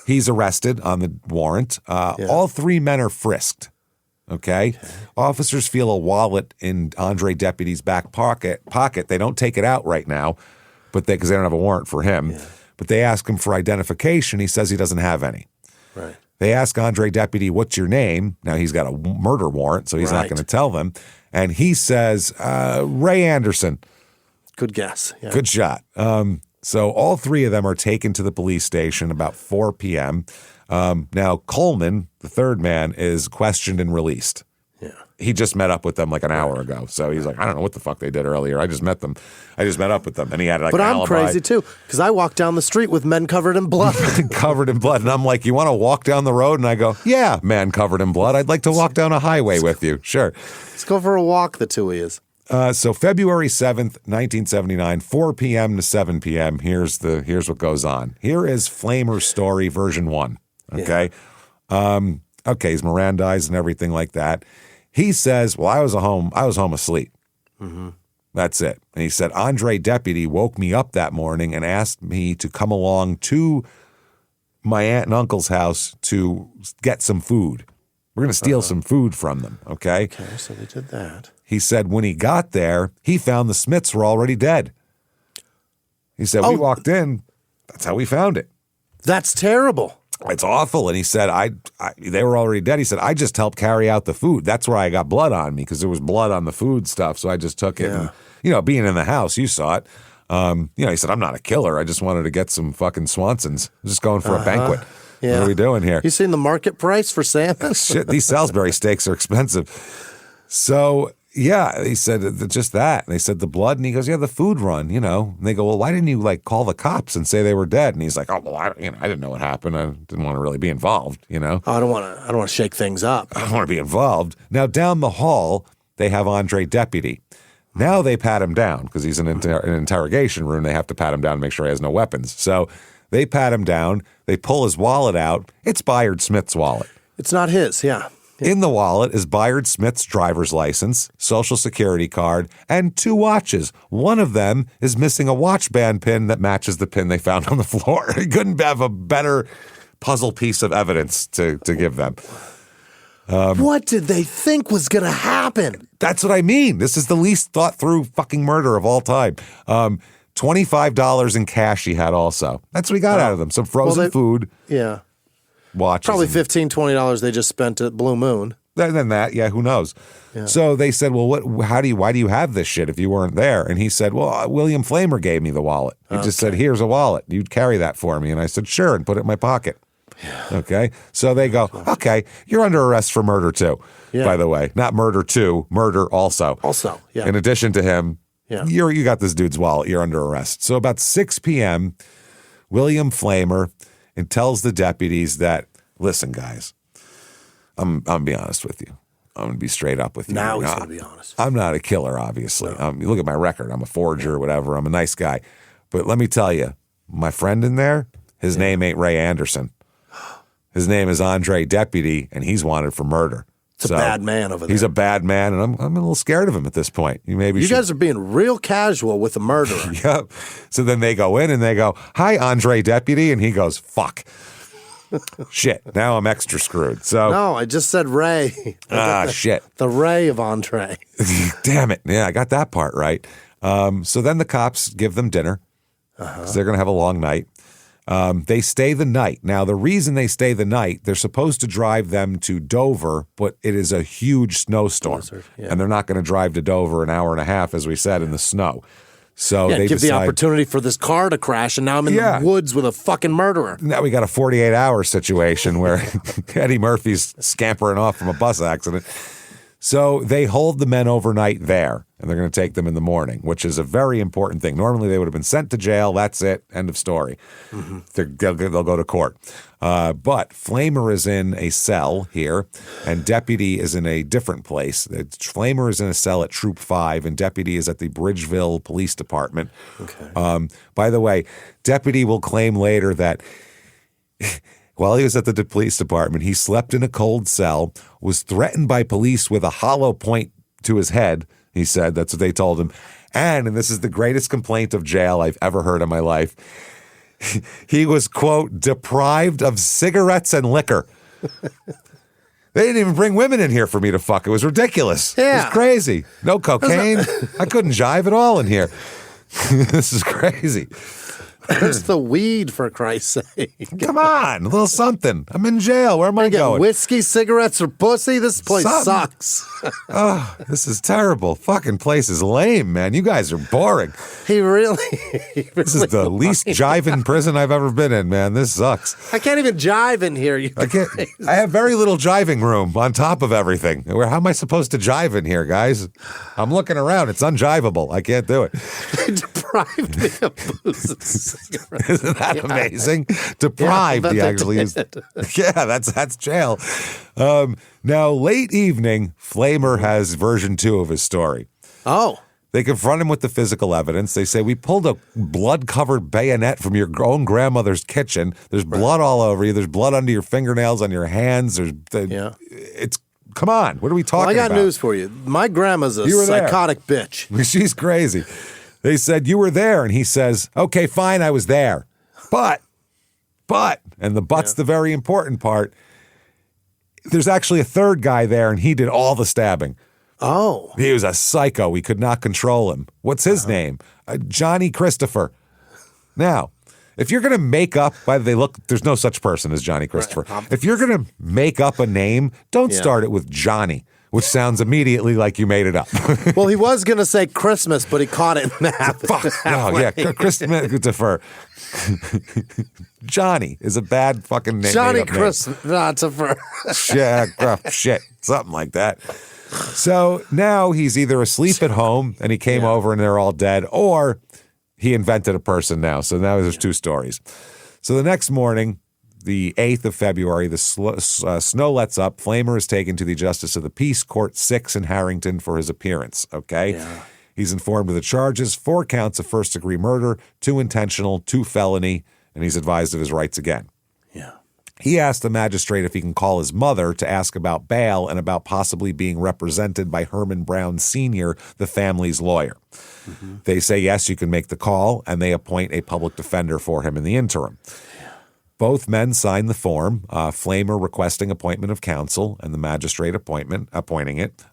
He's arrested on the warrant. All 3 men are frisked. Okay? Officers feel a wallet in Andre Deputy's back pocket. They don't take it out right now, but because they don't have a warrant for him. Yeah. But they ask him for identification. He says he doesn't have any. Right. They ask Andre Deputy, what's your name? Now, he's got a murder warrant, so he's not going to tell them. And he says, Ray Anderson. Good guess. Yeah. Good shot. So all 3 of them are taken to the police station about 4 p.m. Now, Coleman, the 3rd man, is questioned and released. Yeah. He just met up with them like an hour ago. So he's like, I don't know what the fuck they did earlier. I just met up with them. And he had like an alibi. But I'm crazy too, because I walk down the street with men covered in blood. Covered in blood. And I'm like, you want to walk down the road? And I go, yeah, man covered in blood. I'd like to walk down a highway with you. Sure. Let's go for a walk, the 2 of yous. So February 7th, 1979, 4 p.m. to 7 p.m., here's what goes on. Here is Flamer's story, version 1. Okay? Yeah. He's Mirandized and everything like that. He says, well, I was home asleep. Mm-hmm. That's it. And he said, Andre Deputy woke me up that morning and asked me to come along to my aunt and uncle's house to get some food. We're going to steal some food from them, okay? Okay, so they did that. He said when he got there, he found the Smiths were already dead. He said, we walked in. That's how we found it. That's terrible. It's awful. And he said, they were already dead. He said, I just helped carry out the food. That's where I got blood on me because there was blood on the food stuff. So I just took it. And, being in the house, you saw it. He said, I'm not a killer. I just wanted to get some fucking Swansons. I'm just going for a banquet. Yeah. What are we doing here? You seen the market price for salmon? Shit, these Salisbury steaks are expensive. So, he said just that. And they said the blood. And he goes, the food run, And they go, well, why didn't you call the cops and say they were dead? And he's like, oh, well, I didn't know what happened. I didn't want to really be involved, Oh, I don't want to shake things up. I don't want to be involved. Now, down the hall, they have Andre Deputy. Now they pat him down because he's in an interrogation room. They have to pat him down and make sure he has no weapons. So they pat him down. They pull his wallet out. It's Bayard Smith's wallet. It's not his, yeah. In the wallet is Bayard Smith's driver's license, social security card, and 2 watches. One of them is missing a watch band pin that matches the pin they found on the floor. He couldn't have a better puzzle piece of evidence to give them. What did they think was going to happen? That's what I mean. This is the least thought through fucking murder of all time. $25 in cash he had also. That's what we got out of them. Some frozen food. Yeah. Watches. Probably $15, $20 they just spent at Blue Moon. Then that, yeah, who knows? Yeah. So they said, well, why do you have this shit if you weren't there? And he said, well, William Flamer gave me the wallet. He just said, here's a wallet. You'd carry that for me. And I said, sure, and put it in my pocket. Yeah. Okay. So they go, okay, you're under arrest for murder too, by the way. Not murder too, murder also. Also, yeah. In addition to him, you got this dude's wallet. You're under arrest. So about 6 p.m., William Flamer tells the deputies that, listen, guys, I'm going to be honest with you. I'm going to be straight up with you. Now he's going to be honest. I'm not a killer, obviously. You look at my record. I'm a forger or whatever. I'm a nice guy. But let me tell you, my friend in there, his name ain't Ray Anderson. His name is Andre Deputy, and he's wanted for murder. It's a bad man over there. He's a bad man, and I'm a little scared of him at this point. You guys are being real casual with the murderer. Yep. So then they go in and they go, hi, Andre Deputy, and he goes, fuck. Shit, now I'm extra screwed. So no, I just said Ray. Shit. The Ray of Andre. Damn it. Yeah, I got that part right. So then the cops give them dinner because they're going to have a long night. They stay the night. Now, the reason they stay the night, they're supposed to drive them to Dover, but it is a huge snowstorm. And they're not going to drive to Dover an hour and a half, as we said, in the snow. So they give the opportunity for this car to crash, and now I'm in the woods with a fucking murderer. Now we got a 48-hour situation where Eddie Murphy's scampering off from a bus accident. So they hold the men overnight there, and they're going to take them in the morning, which is a very important thing. Normally, they would have been sent to jail. That's it. End of story. They'll go to court. But Flamer is in a cell here, and Deputy is in a different place. Flamer is in a cell at Troop 5, and Deputy is at the Bridgeville Police Department. Okay. By the way, Deputy will claim later that while he was at the police department, he slept in a cold cell, was threatened by police with a hollow point to his head. He said, that's what they told him. And this is the greatest complaint of jail I've ever heard in my life, he was, quote, deprived of cigarettes and liquor. They didn't even bring women in here for me to fuck. It was ridiculous. Yeah. It was crazy. No cocaine. I couldn't jive at all in here. This is crazy. Where's the weed, for Christ's sake? Come on, a little something. I'm in jail. Where am I going? Whiskey, cigarettes, or pussy? This place sucks. Oh, this is terrible. Fucking place is lame, man. You guys are boring. He really this is the least jiving prison I've ever been in, man. This sucks. I can't even jive in here. I have very little jiving room on top of everything. How am I supposed to jive in here, guys? I'm looking around. It's unjivable. I can't do it. They deprived me of booze. Isn't that amazing? Deprived, he actually used. Yeah, that's jail. Now, late evening, Flamer has version 2 of his story. Oh. They confront him with the physical evidence. They say, we pulled a blood-covered bayonet from your own grandmother's kitchen. There's blood all over you. There's blood under your fingernails, on your hands. It's come on. What are we talking about? I got news for you. My grandma's a psychotic bitch. She's crazy. They said, you were there. And he says, okay, fine, I was there. But, and the but's the very important part, there's actually a third guy there, and he did all the stabbing. Oh. He was a psycho. We could not control him. What's his name? Johnny Christopher. Now, if you're going to make up, by the way, there's no such person as Johnny Christopher. Right. If you're going to make up a name, don't start it with Johnny, which sounds immediately like you made it up. Well, he was going to say Christmas, but he caught it in that. Fuck. No, yeah, Christopher. Johnny is a bad fucking name. Johnny Christopher. Shit, something like that. So now he's either asleep at home and he came over and they're all dead, or he invented a person now. So now there's 2 stories. So the next morning, the 8th of February, the snow lets up. Flamer is taken to the Justice of the Peace, Court 6 in Harrington for his appearance, okay? Yeah. He's informed of the charges, 4 counts of first-degree murder, 2 intentional, 2 felony, and he's advised of his rights again. Yeah. He asked the magistrate if he can call his mother to ask about bail and about possibly being represented by Herman Brown Sr., the family's lawyer. Mm-hmm. They say, yes, you can make the call, and they appoint a public defender for him in the interim. Both men sign the form, Flamer requesting appointment of counsel and the magistrate appointing it.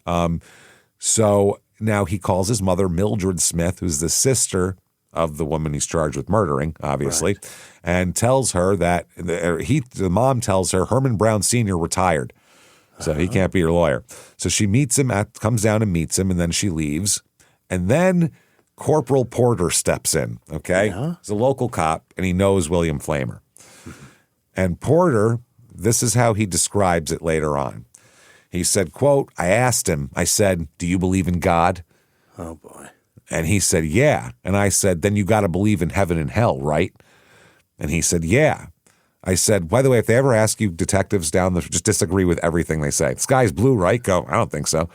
So now he calls his mother, Mildred Smith, who's the sister of the woman he's charged with murdering, obviously, and tells her that the mom tells her Herman Brown Sr. retired, so he can't be your lawyer. So she comes down and meets him, and then she leaves. And then Corporal Porter steps in, okay? Yeah. He's a local cop, and he knows William Flamer. And Porter, this is how he describes it later on. He said, quote, I asked him, I said, do you believe in God? Oh, boy. And he said, yeah. And I said, then you got to believe in heaven and hell, right? And he said, yeah. I said, by the way, if they ever ask you, detectives just disagree with everything they say. The sky's blue, right? Go, I don't think so.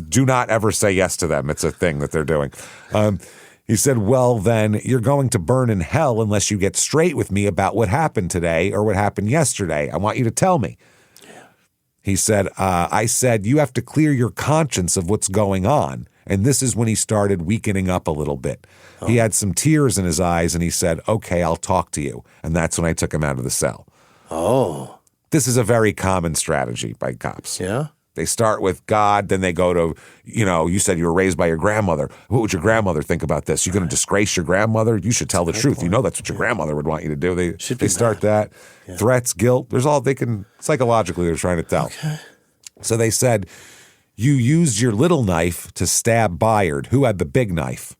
Do not ever say yes to them. It's a thing that they're doing. He said, well, then you're going to burn in hell unless you get straight with me about what happened today or what happened yesterday. I want you to tell me. Yeah. He said, I said, you have to clear your conscience of what's going on. And this is when he started weakening up a little bit. Oh. He had some tears in his eyes, and he said, okay, I'll talk to you. And that's when I took him out of the cell. Oh. This is a very common strategy by cops. Yeah? They start with God, then they go to, you said you were raised by your grandmother. What would your grandmother think about this? You're going to disgrace your grandmother? You should tell the truth. Point. You know that's what your grandmother would want you to do. They start that. Yeah. Threats, guilt. There's all they can, psychologically, they're trying to tell. Okay. So they said, you used your little knife to stab Bayard. Who had the big knife?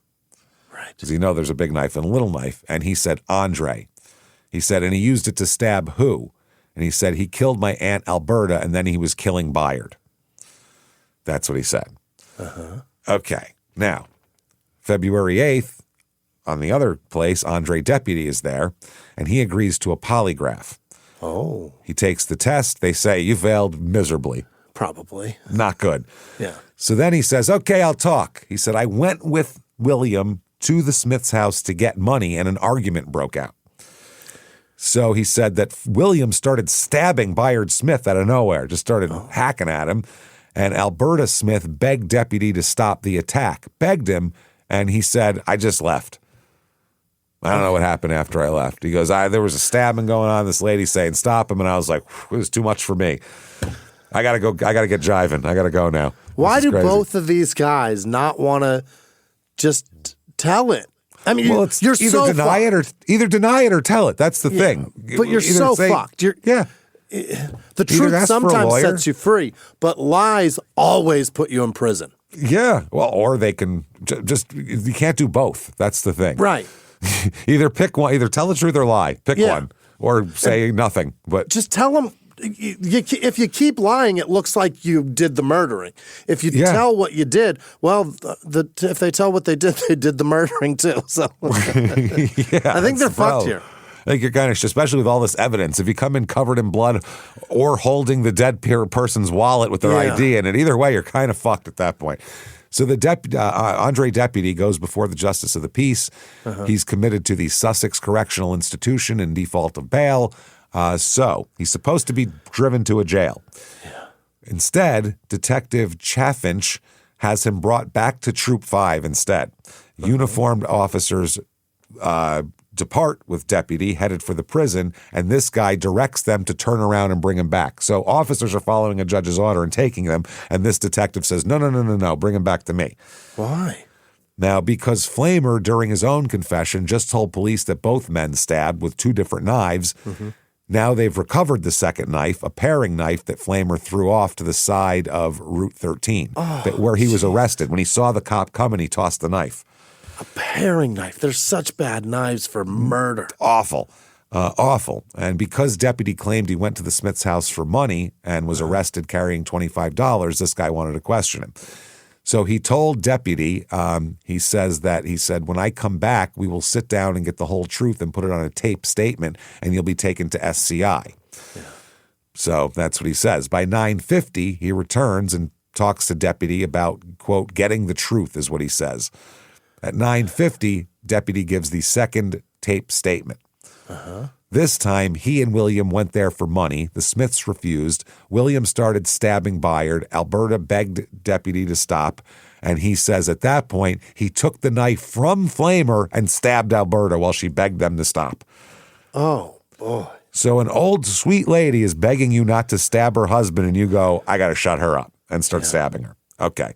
Right. Because there's a big knife and a little knife. And he said, Andre. He said, and he used it to stab who? And he said, he killed my Aunt Alberta, and then he was killing Bayard. That's what he said. Uh-huh. Okay. Now, February 8th, on the other place, Andre Deputy is there, and he agrees to a polygraph. Oh. He takes the test. They say, you failed miserably. Probably. Not good. Yeah. So then he says, okay, I'll talk. He said, I went with William to the Smith's house to get money, and an argument broke out. So he said that William started stabbing Bayard Smith out of nowhere, just started hacking at him. And Alberta Smith begged Deputy to stop the attack, begged him, and he said, I just left. I don't know what happened after I left. He goes, there was a stabbing going on, this lady saying, stop him. And I was like, it was too much for me. I got to go. I got to get jiving. I got to go now. Why do both of these guys not want to just tell it? I mean, well, you're either so deny fucked. Either deny it or tell it. That's the thing. But you're so fucked. The truth sometimes sets you free, but lies always put you in prison. Yeah. Well, or they can you can't do both. That's the thing. Right. Either pick one. Either tell the truth or lie. Pick one, or say nothing. But just tell them. If you keep lying, it looks like you did the murdering. If you tell what you did, well, if they tell what they did the murdering too. So I think they're fucked here. I think you're kind of, especially with all this evidence, if you come in covered in blood or holding the dead person's wallet with their ID in it, either way, you're kind of fucked at that point. So the Andre Deputy goes before the Justice of the Peace. Uh-huh. He's committed to the Sussex Correctional Institution in default of bail. So he's supposed to be driven to a jail. Yeah. Instead, Detective Chaffinch has him brought back to Troop 5 instead. Uh-huh. Uniformed officers depart with Deputy, headed for the prison, and this guy directs them to turn around and bring him back. So officers are following a judge's order and taking them, and this detective says, no, bring him back to me. Why? Now, because Flamer, during his own confession, just told police that both men stabbed with two different knives, now they've recovered the second knife, a paring knife that Flamer threw off to the side of Route 13, where he was arrested. When he saw the cop coming, he tossed the knife. A paring knife. They're such bad knives for murder. Awful. Awful. And because Deputy claimed he went to the Smith's house for money and was arrested carrying $25, this guy wanted to question him. So he told Deputy, he said, when I come back, we will sit down and get the whole truth and put it on a tape statement, and you'll be taken to SCI. Yeah. So that's what he says. By 9:50, he returns and talks to Deputy about, quote, getting the truth is what he says. At 9:50, Deputy gives the second tape statement. This time, he and William went there for money. The Smiths refused. William started stabbing Byard. Alberta begged Deputy to stop. And he says at that point, he took the knife from Flamer and stabbed Alberta while she begged them to stop. Oh, boy. So an old sweet lady is begging you not to stab her husband, and you go, I got to shut her up, and start stabbing her. Okay.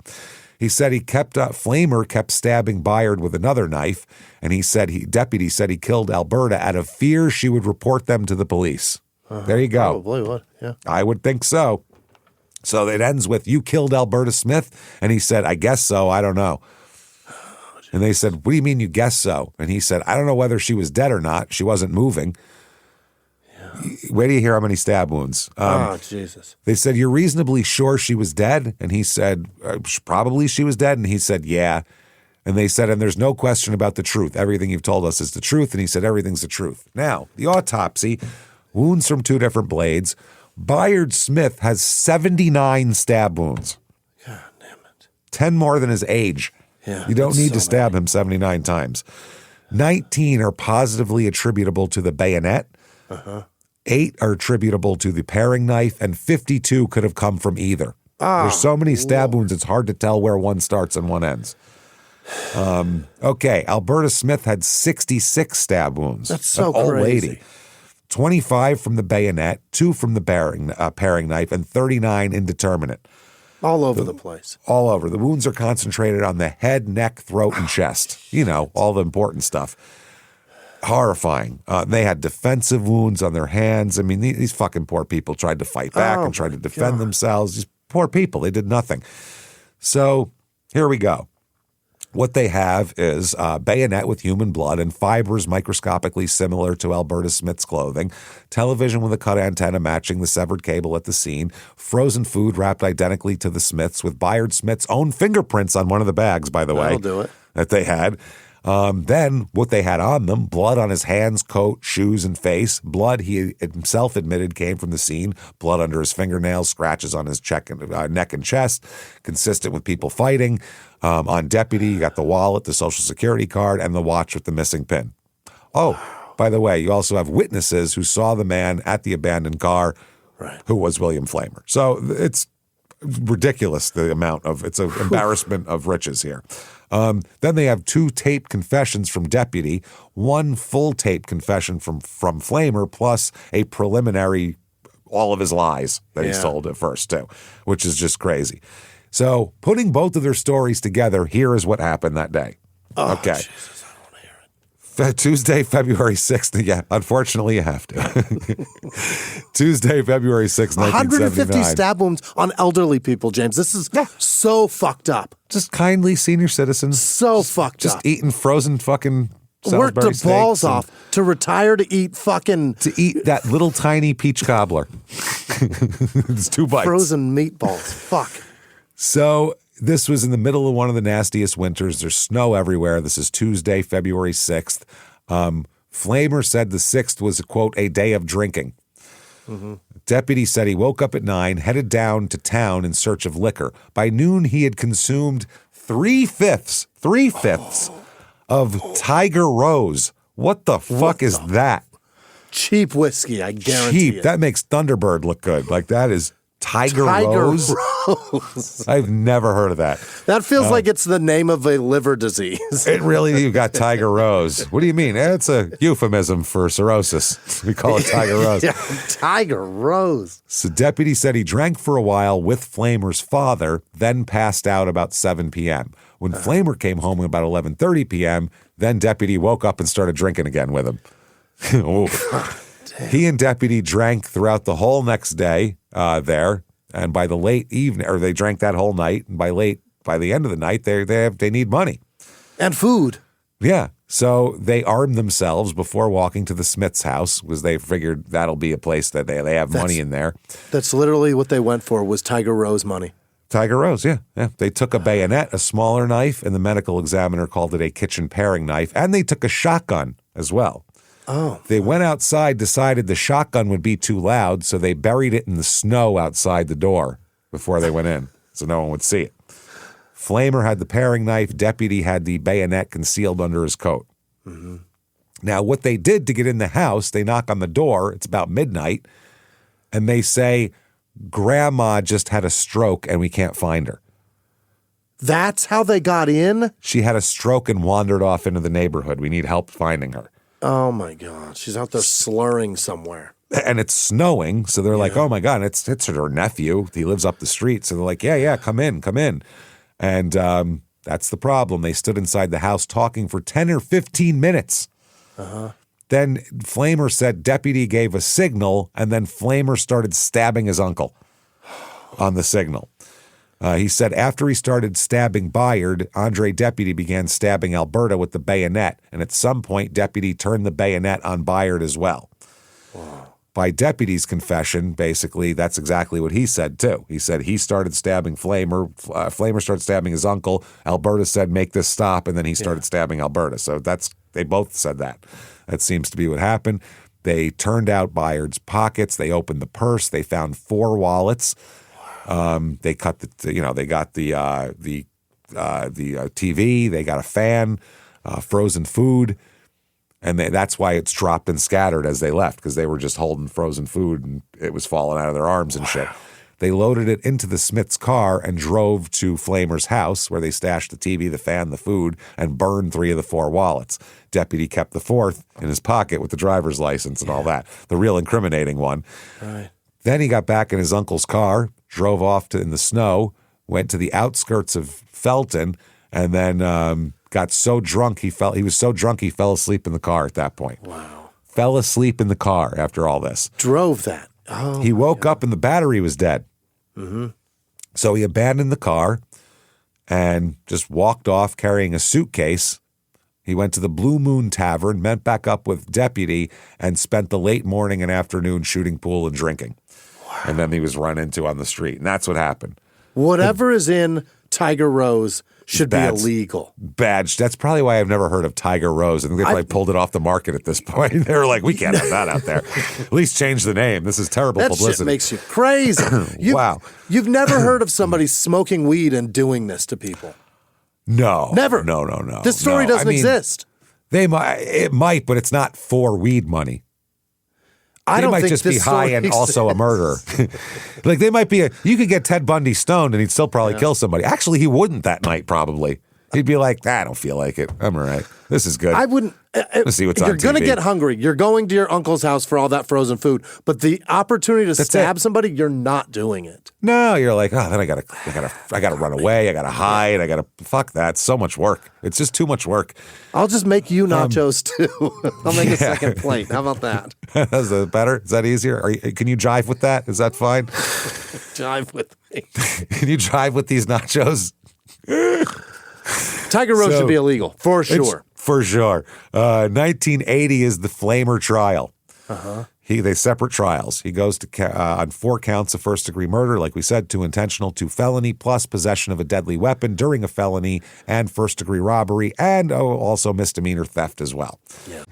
He said Flamer kept stabbing Byard with another knife, and Deputy said he killed Alberta out of fear she would report them to the police. There you go. Probably would, yeah. I would think so. So it ends with, you killed Alberta Smith? And he said, I guess so, I don't know. And they said, what do you mean you guess so? And he said, I don't know whether she was dead or not. She wasn't moving. Wait till you hear how many stab wounds. Jesus. They said, you're reasonably sure she was dead? And he said, probably she was dead. And he said, yeah. And they said, and there's no question about the truth. Everything you've told us is the truth. And he said, everything's the truth. Now, the autopsy, wounds from 2 different blades. Byard Smith has 79 stab wounds. God damn it. 10 more than his age. Yeah, you don't need to stab him 79 times. 19 are positively attributable to the bayonet. 8 are attributable to the paring knife, and 52 could have come from either. There's so many stab wounds, it's hard to tell where one starts and one ends. Okay, Alberta Smith had 66 stab wounds. That's so crazy. Old lady. 25 from the bayonet, 2 from the paring knife, and 39 indeterminate. All over the place. All over. The wounds are concentrated on the head, neck, throat, and chest. You know, all the important stuff. Horrifying. They had defensive wounds on their hands. I mean, these fucking poor people tried to fight back and tried to defend themselves. These poor people, they did nothing. So here we go. What they have is a bayonet with human blood and fibers microscopically similar to Alberta Smith's clothing, television with a cut antenna matching the severed cable at the scene, frozen food wrapped identically to the Smiths with Byard Smith's own fingerprints on one of the bags, by the way. That'll do it. That they had. Then what they had on them, blood on his hands, coat, shoes, and face. Blood he himself admitted came from the scene. Blood under his fingernails, scratches on his neck and chest, consistent with people fighting. On Deputy, you got the wallet, the Social Security card, and the watch with the missing pin. Oh, by the way, you also have witnesses who saw the man at the abandoned car, who was William Flamer. So it's ridiculous, the amount of, it's an embarrassment of riches here. Then they have 2 taped confessions from Deputy, 1 full tape confession from Flamer, plus a preliminary, all of his lies that he's told at first too, which is just crazy. So putting both of their stories together, here is what happened that day. Okay. Jesus, I don't want to hear it. Tuesday, February 6th. Yeah, unfortunately, you have to. Tuesday, February 6th, 1979. 150 stab wounds on elderly people, James. This is so fucked up. Just kindly senior citizens. So fucked up. Just eating frozen fucking worked their balls off to retire to eat that little tiny peach cobbler. It's 2 bites. Frozen meatballs. Fuck. So this was in the middle of one of the nastiest winters. There's snow everywhere. This is Tuesday, February 6th. Flamer said the 6th was, quote, a day of drinking. Deputy said he woke up at 9, headed down to town in search of liquor. By noon, he had consumed 3/5 of Tiger Rose. What the fuck is that? Cheap whiskey, I guarantee Cheap. That makes Thunderbird look good. Like that is Tiger Rose? I've never heard of that. That feels like it's the name of a liver disease. It really, you got Tiger Rose. What do you mean? It's a euphemism for cirrhosis. We call it Tiger Rose. Yeah, Tiger Rose. So Deputy said he drank for a while with Flamer's father, then passed out about 7 p.m. When Flamer came home at about 11:30 p.m., then Deputy woke up and started drinking again with him. He and Deputy drank throughout the whole next day there, and by the late evening, or they drank that whole night, and by the end of the night, they need money and food. Yeah, so they armed themselves before walking to the Smith's house because they figured that'll be a place that they have money in there. That's literally what they went for, was Tiger Rose money. Tiger Rose, yeah. They took a bayonet, a smaller knife, and the medical examiner called it a kitchen paring knife, and they took a shotgun as well. Oh. They went outside, decided the shotgun would be too loud, so they buried it in the snow outside the door before they went in, so no one would see it. Flamer had the paring knife. Deputy had the bayonet concealed under his coat. Now, what they did to get in the house, they knock on the door. It's about midnight. And they say, Grandma just had a stroke and we can't find her. That's how they got in? She had a stroke and wandered off into the neighborhood. We need help finding her. Oh, my God. She's out there slurring somewhere. And it's snowing, so they're like, oh, my God, it's her nephew. He lives up the street. So they're like, yeah, come in. And that's the problem. They stood inside the house talking for 10 or 15 minutes. Uh-huh. Then Flamer said deputy gave a signal, and then Flamer started stabbing his uncle on the signal. He said after he started stabbing Byard, Andre Deputy began stabbing Alberta with the bayonet, and at some point, Deputy turned the bayonet on Byard as well. Wow. By Deputy's confession, basically, that's exactly what he said, too. He said he started stabbing Flamer. Flamer started stabbing his uncle. Alberta said, make this stop, and then he started stabbing Alberta. So they both said that. That seems to be what happened. They turned out Byard's pockets. They opened the purse. They found 4 wallets. They cut they got the TV. They got a fan, frozen food. And that's why it's dropped and scattered as they left, because they were just holding frozen food and it was falling out of their arms and shit. They loaded it into the Smith's car and drove to Flamer's house, where they stashed the TV, the fan, the food, and burned 3 of the 4 wallets. Deputy kept the 4th in his pocket with the driver's license and all that, the real incriminating one. Right. Then he got back in his uncle's car, drove off in the snow, went to the outskirts of Felton, and then got so drunk he fell asleep in the car at that point. Wow. Fell asleep in the car after all this. Drove that. Oh, he woke up and the battery was dead. Mm-hmm. So he abandoned the car and just walked off carrying a suitcase. He went to the Blue Moon Tavern, met back up with Deputy, and spent the late morning and afternoon shooting pool and drinking. Wow. And then he was run into on the street. And that's what happened. Whatever is in Tiger Rose should be illegal. Badge. That's probably why I've never heard of Tiger Rose. I think they probably pulled it off the market at this point. They were like, we can't have that out there. At least change the name. This is terrible publicity. That shit makes you crazy. Wow. You've never heard of somebody smoking weed and doing this to people? No. Never. No. This story doesn't exist. It might, but it's not for weed money. I don't might think just be high and also a murderer. Like they might be you could get Ted Bundy stoned and he'd still probably kill somebody. Actually, he wouldn't that night probably. He'd be like, I don't feel like it. I'm all right. This is good. I wouldn't. Let's see what's on TV. You're going to get hungry. You're going to your uncle's house for all that frozen food. But the opportunity to stab somebody, you're not doing it. No, you're like, then I gotta run away. I gotta hide. I gotta fuck that. So much work. It's just too much work. I'll just make you nachos too. I'll make a second plate. How about that? Is that better? Is that easier? Can you jive with that? Is that fine? Jive with me. Can you jive with these nachos? Tiger Rose should be illegal, for sure. For sure. 1980 is the Flamer trial. Uh-huh. They separate trials. He goes to on 4 counts of first-degree murder, like we said, 2 intentional, 2 felony, plus possession of a deadly weapon during a felony, and first-degree robbery, and also misdemeanor theft as well. Yeah.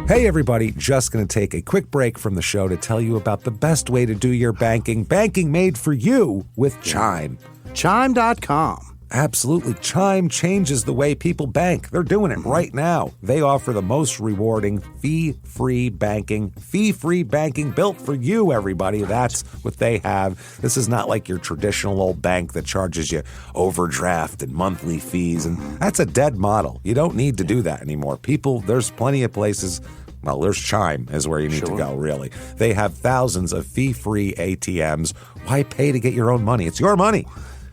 Hey, everybody. Just going to take a quick break from the show to tell you about the best way to do your banking. Banking made for you with Chime. Chime.com. Absolutely. Chime changes the way people bank. They're doing it right now. They offer the most rewarding fee-free banking. Fee-free banking built for you, everybody. That's what they have. This is not like your traditional old bank that charges you overdraft and monthly fees. And that's a dead model. You don't need to do that anymore. There's plenty of places. Well, there's Chime is where you need to go, really. They have thousands of fee-free ATMs. Why pay to get your own money? It's your money.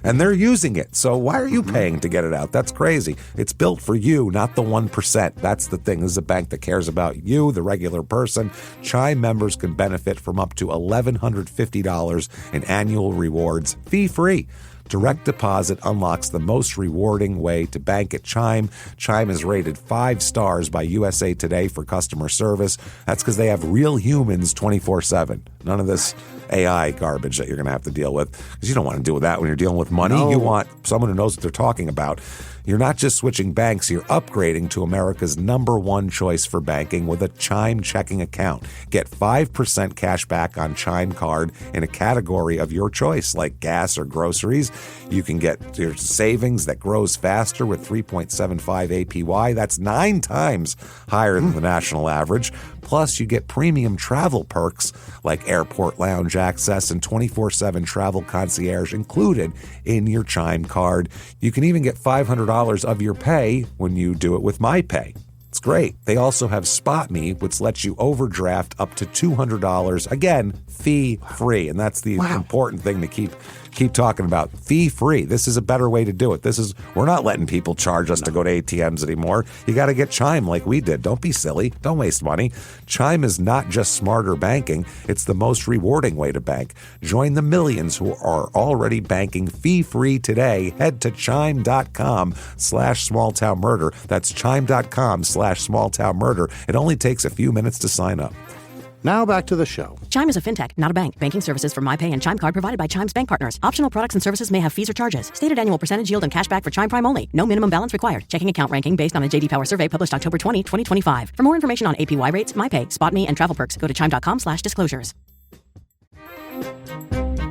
And they're using it. So why are you paying to get it out? That's crazy. It's built for you, not the 1%. That's the thing. This is a bank that cares about you, the regular person. Chime members can benefit from up to $1,150 in annual rewards, fee-free. Direct deposit unlocks the most rewarding way to bank at Chime. Chime is rated 5 stars by USA Today for customer service. That's because they have real humans 24/7. None of this AI garbage that you're going to have to deal with, because you don't want to deal with that when you're dealing with money. No. You want someone who knows what they're talking about. You're not just switching banks, you're upgrading to America's #1 choice for banking with a Chime checking account. Get 5% cash back on Chime card in a category of your choice, like gas or groceries. You can get your savings that grows faster with 3.75 APY. That's 9 times higher than the national average. Plus, you get premium travel perks like airport lounge access and 24/7 travel concierge included in your Chime card. You can even get $500 of your pay when you do it with MyPay. It's great. They also have SpotMe, which lets you overdraft up to $200, again, fee-free. And that's the important thing to keep talking about. Fee-free. This is a better way to do it. We're not letting people charge us to go to ATMs anymore. You got to get Chime like we did. Don't be silly. Don't waste money. Chime is not just smarter banking. It's the most rewarding way to bank. Join the millions who are already banking fee-free today. Head to chime.com/smalltownmurder. That's chime.com/smalltownmurder. It only takes a few minutes to sign up. Now back to the show. Chime is a fintech, not a bank. Banking services for MyPay and Chime Card provided by Chime's bank partners. Optional products and services may have fees or charges. Stated annual percentage yield and cashback for Chime Prime only. No minimum balance required. Checking account ranking based on a J.D. Power survey published October 20, 2025. For more information on APY rates, MyPay, SpotMe, and travel perks, go to chime.com/disclosures.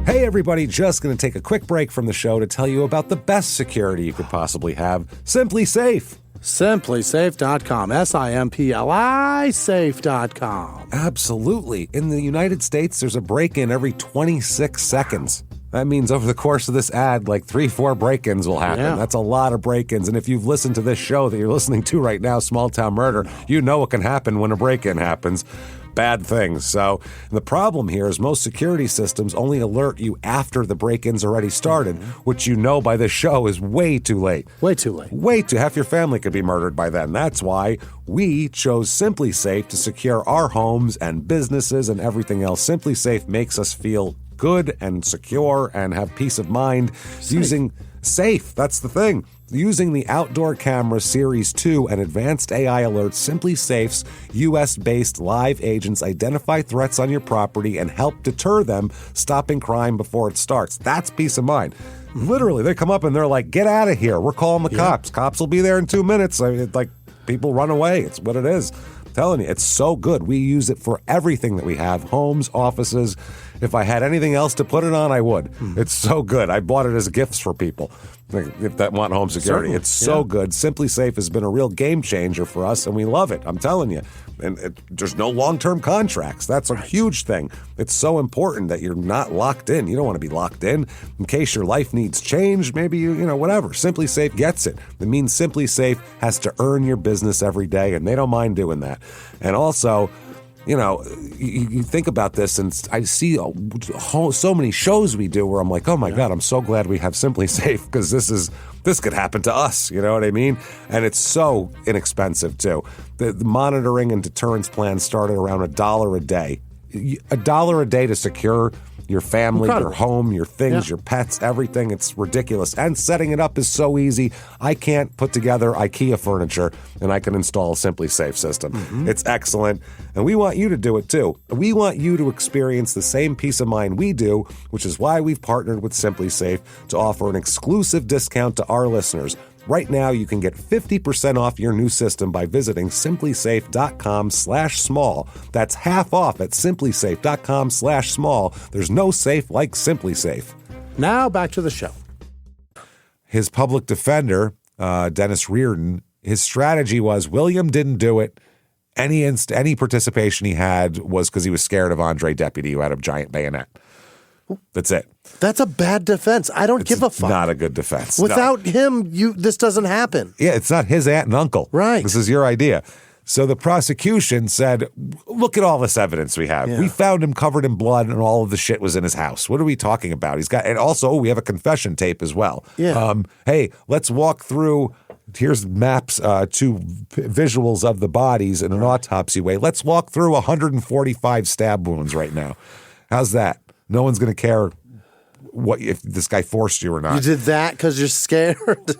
Hey everybody, just going to take a quick break from the show to tell you about the best security you could possibly have, Simply Safe. SimplySafe.com. SIMPLI safe.com. Absolutely. In the United States, there's a break-in every 26 seconds. That means over the course of this ad, like 3-4 break-ins will happen. Yeah. That's a lot of break-ins. And if you've listened to this show that you're listening to right now, Small Town Murder, you know what can happen when a break-in happens. Bad things. So the problem here is most security systems only alert you after the break-in's already started, which you know by this show is way too late. Way too late. Way too. Half your family could be murdered by then. That's why we chose Simply Safe to secure our homes and businesses and everything else. Simply Safe makes us feel good and secure and have peace of mind using safe. That's the thing. Using the Outdoor Camera Series 2 and Advanced AI Alerts, Simply Safe's U.S.-based live agents identify threats on your property and help deter them, stopping crime before it starts. That's peace of mind. Literally, they come up and they're like, get out of here. We're calling the cops. Cops will be there in 2 minutes. I mean, like, people run away. It's what it is. I'm telling you, it's so good. We use it for everything that we have, homes, offices. If I had anything else to put it on, I would. It's so good. I bought it as gifts for people if that want home security. Certainly. It's so good. Simply Safe has been a real game changer for us, and we love it. I'm telling you. And there's no long-term contracts. That's a huge thing. It's so important that you're not locked in. You don't want to be locked in case your life needs change. Maybe you whatever. Simply Safe gets it. It means Simply Safe has to earn your business every day, and they don't mind doing that. And also, you think about this, and I see so many shows we do where I'm like, oh my God, I'm so glad we have Simply Safe, because this could happen to us. You know what I mean? And it's so inexpensive too. The monitoring and deterrence plans start at around $1 a day. $1 a day to secure your family, your home, your things, your pets, everything. It's ridiculous. And setting it up is so easy. I can't put together IKEA furniture and I can install a Simply Safe system. It's excellent. And we want you to do it too. We want you to experience the same peace of mind we do, which is why we've partnered with Simply Safe to offer an exclusive discount to our listeners. Right now, you can get 50% off your new system by visiting simplysafe.com/small. That's half off at simplysafe.com/small. There's no safe like Simply Safe. Now back to the show. His public defender, Dennis Reardon, his strategy was William didn't do it. Any participation he had was because he was scared of Andre Deputy, who had a giant bayonet. That's it. That's a bad defense. I don't give a fuck. Not a good defense. Without him, this doesn't happen. Yeah, it's not his aunt and uncle. Right. This is your idea. So the prosecution said, look at all this evidence we have. We found him covered in blood and all of the shit was in his house. What are we talking about? And also, we have a confession tape as well. Yeah. Hey, let's walk through. Here's maps to visuals of the bodies in an autopsy way. Let's walk through 145 stab wounds right now. How's that? No one's going to care if this guy forced you or not. You did that because you're scared?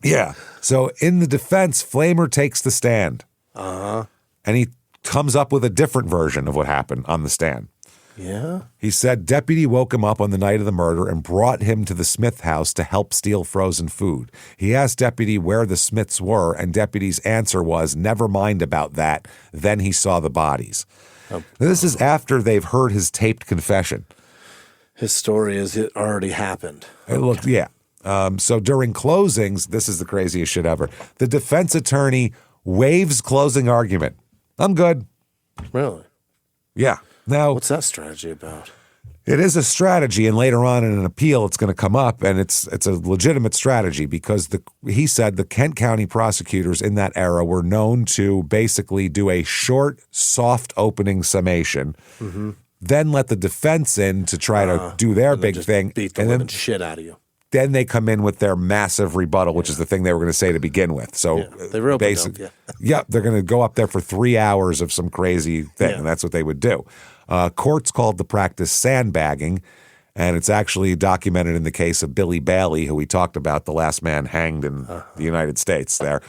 Yeah. So in the defense, Flamer takes the stand. And he comes up with a different version of what happened on the stand. Yeah? He said deputy woke him up on the night of the murder and brought him to the Smith house to help steal frozen food. He asked deputy where the Smiths were, and deputy's answer was, never mind about that. Then he saw the bodies. This is after they've heard his taped confession. His story is it already happened. It looked, yeah. So during closings, this is the craziest shit ever. The defense attorney waives closing argument. I'm good. Really? Yeah. Now, what's that strategy about? It is a strategy, and later on in an appeal, it's going to come up, and it's a legitimate strategy because he said the Kent County prosecutors in that era were known to basically do a short, soft opening summation, then let the defense in to try to do their big thing, beat the living shit out of you. Then they come in with their massive rebuttal, which is the thing they were going to say to begin with. So they were basically, they're going to go up there for 3 hours of some crazy thing, and that's what they would do. Courts called the practice sandbagging, and it's actually documented in the case of Billy Bailey, who we talked about, the last man hanged in the United States there.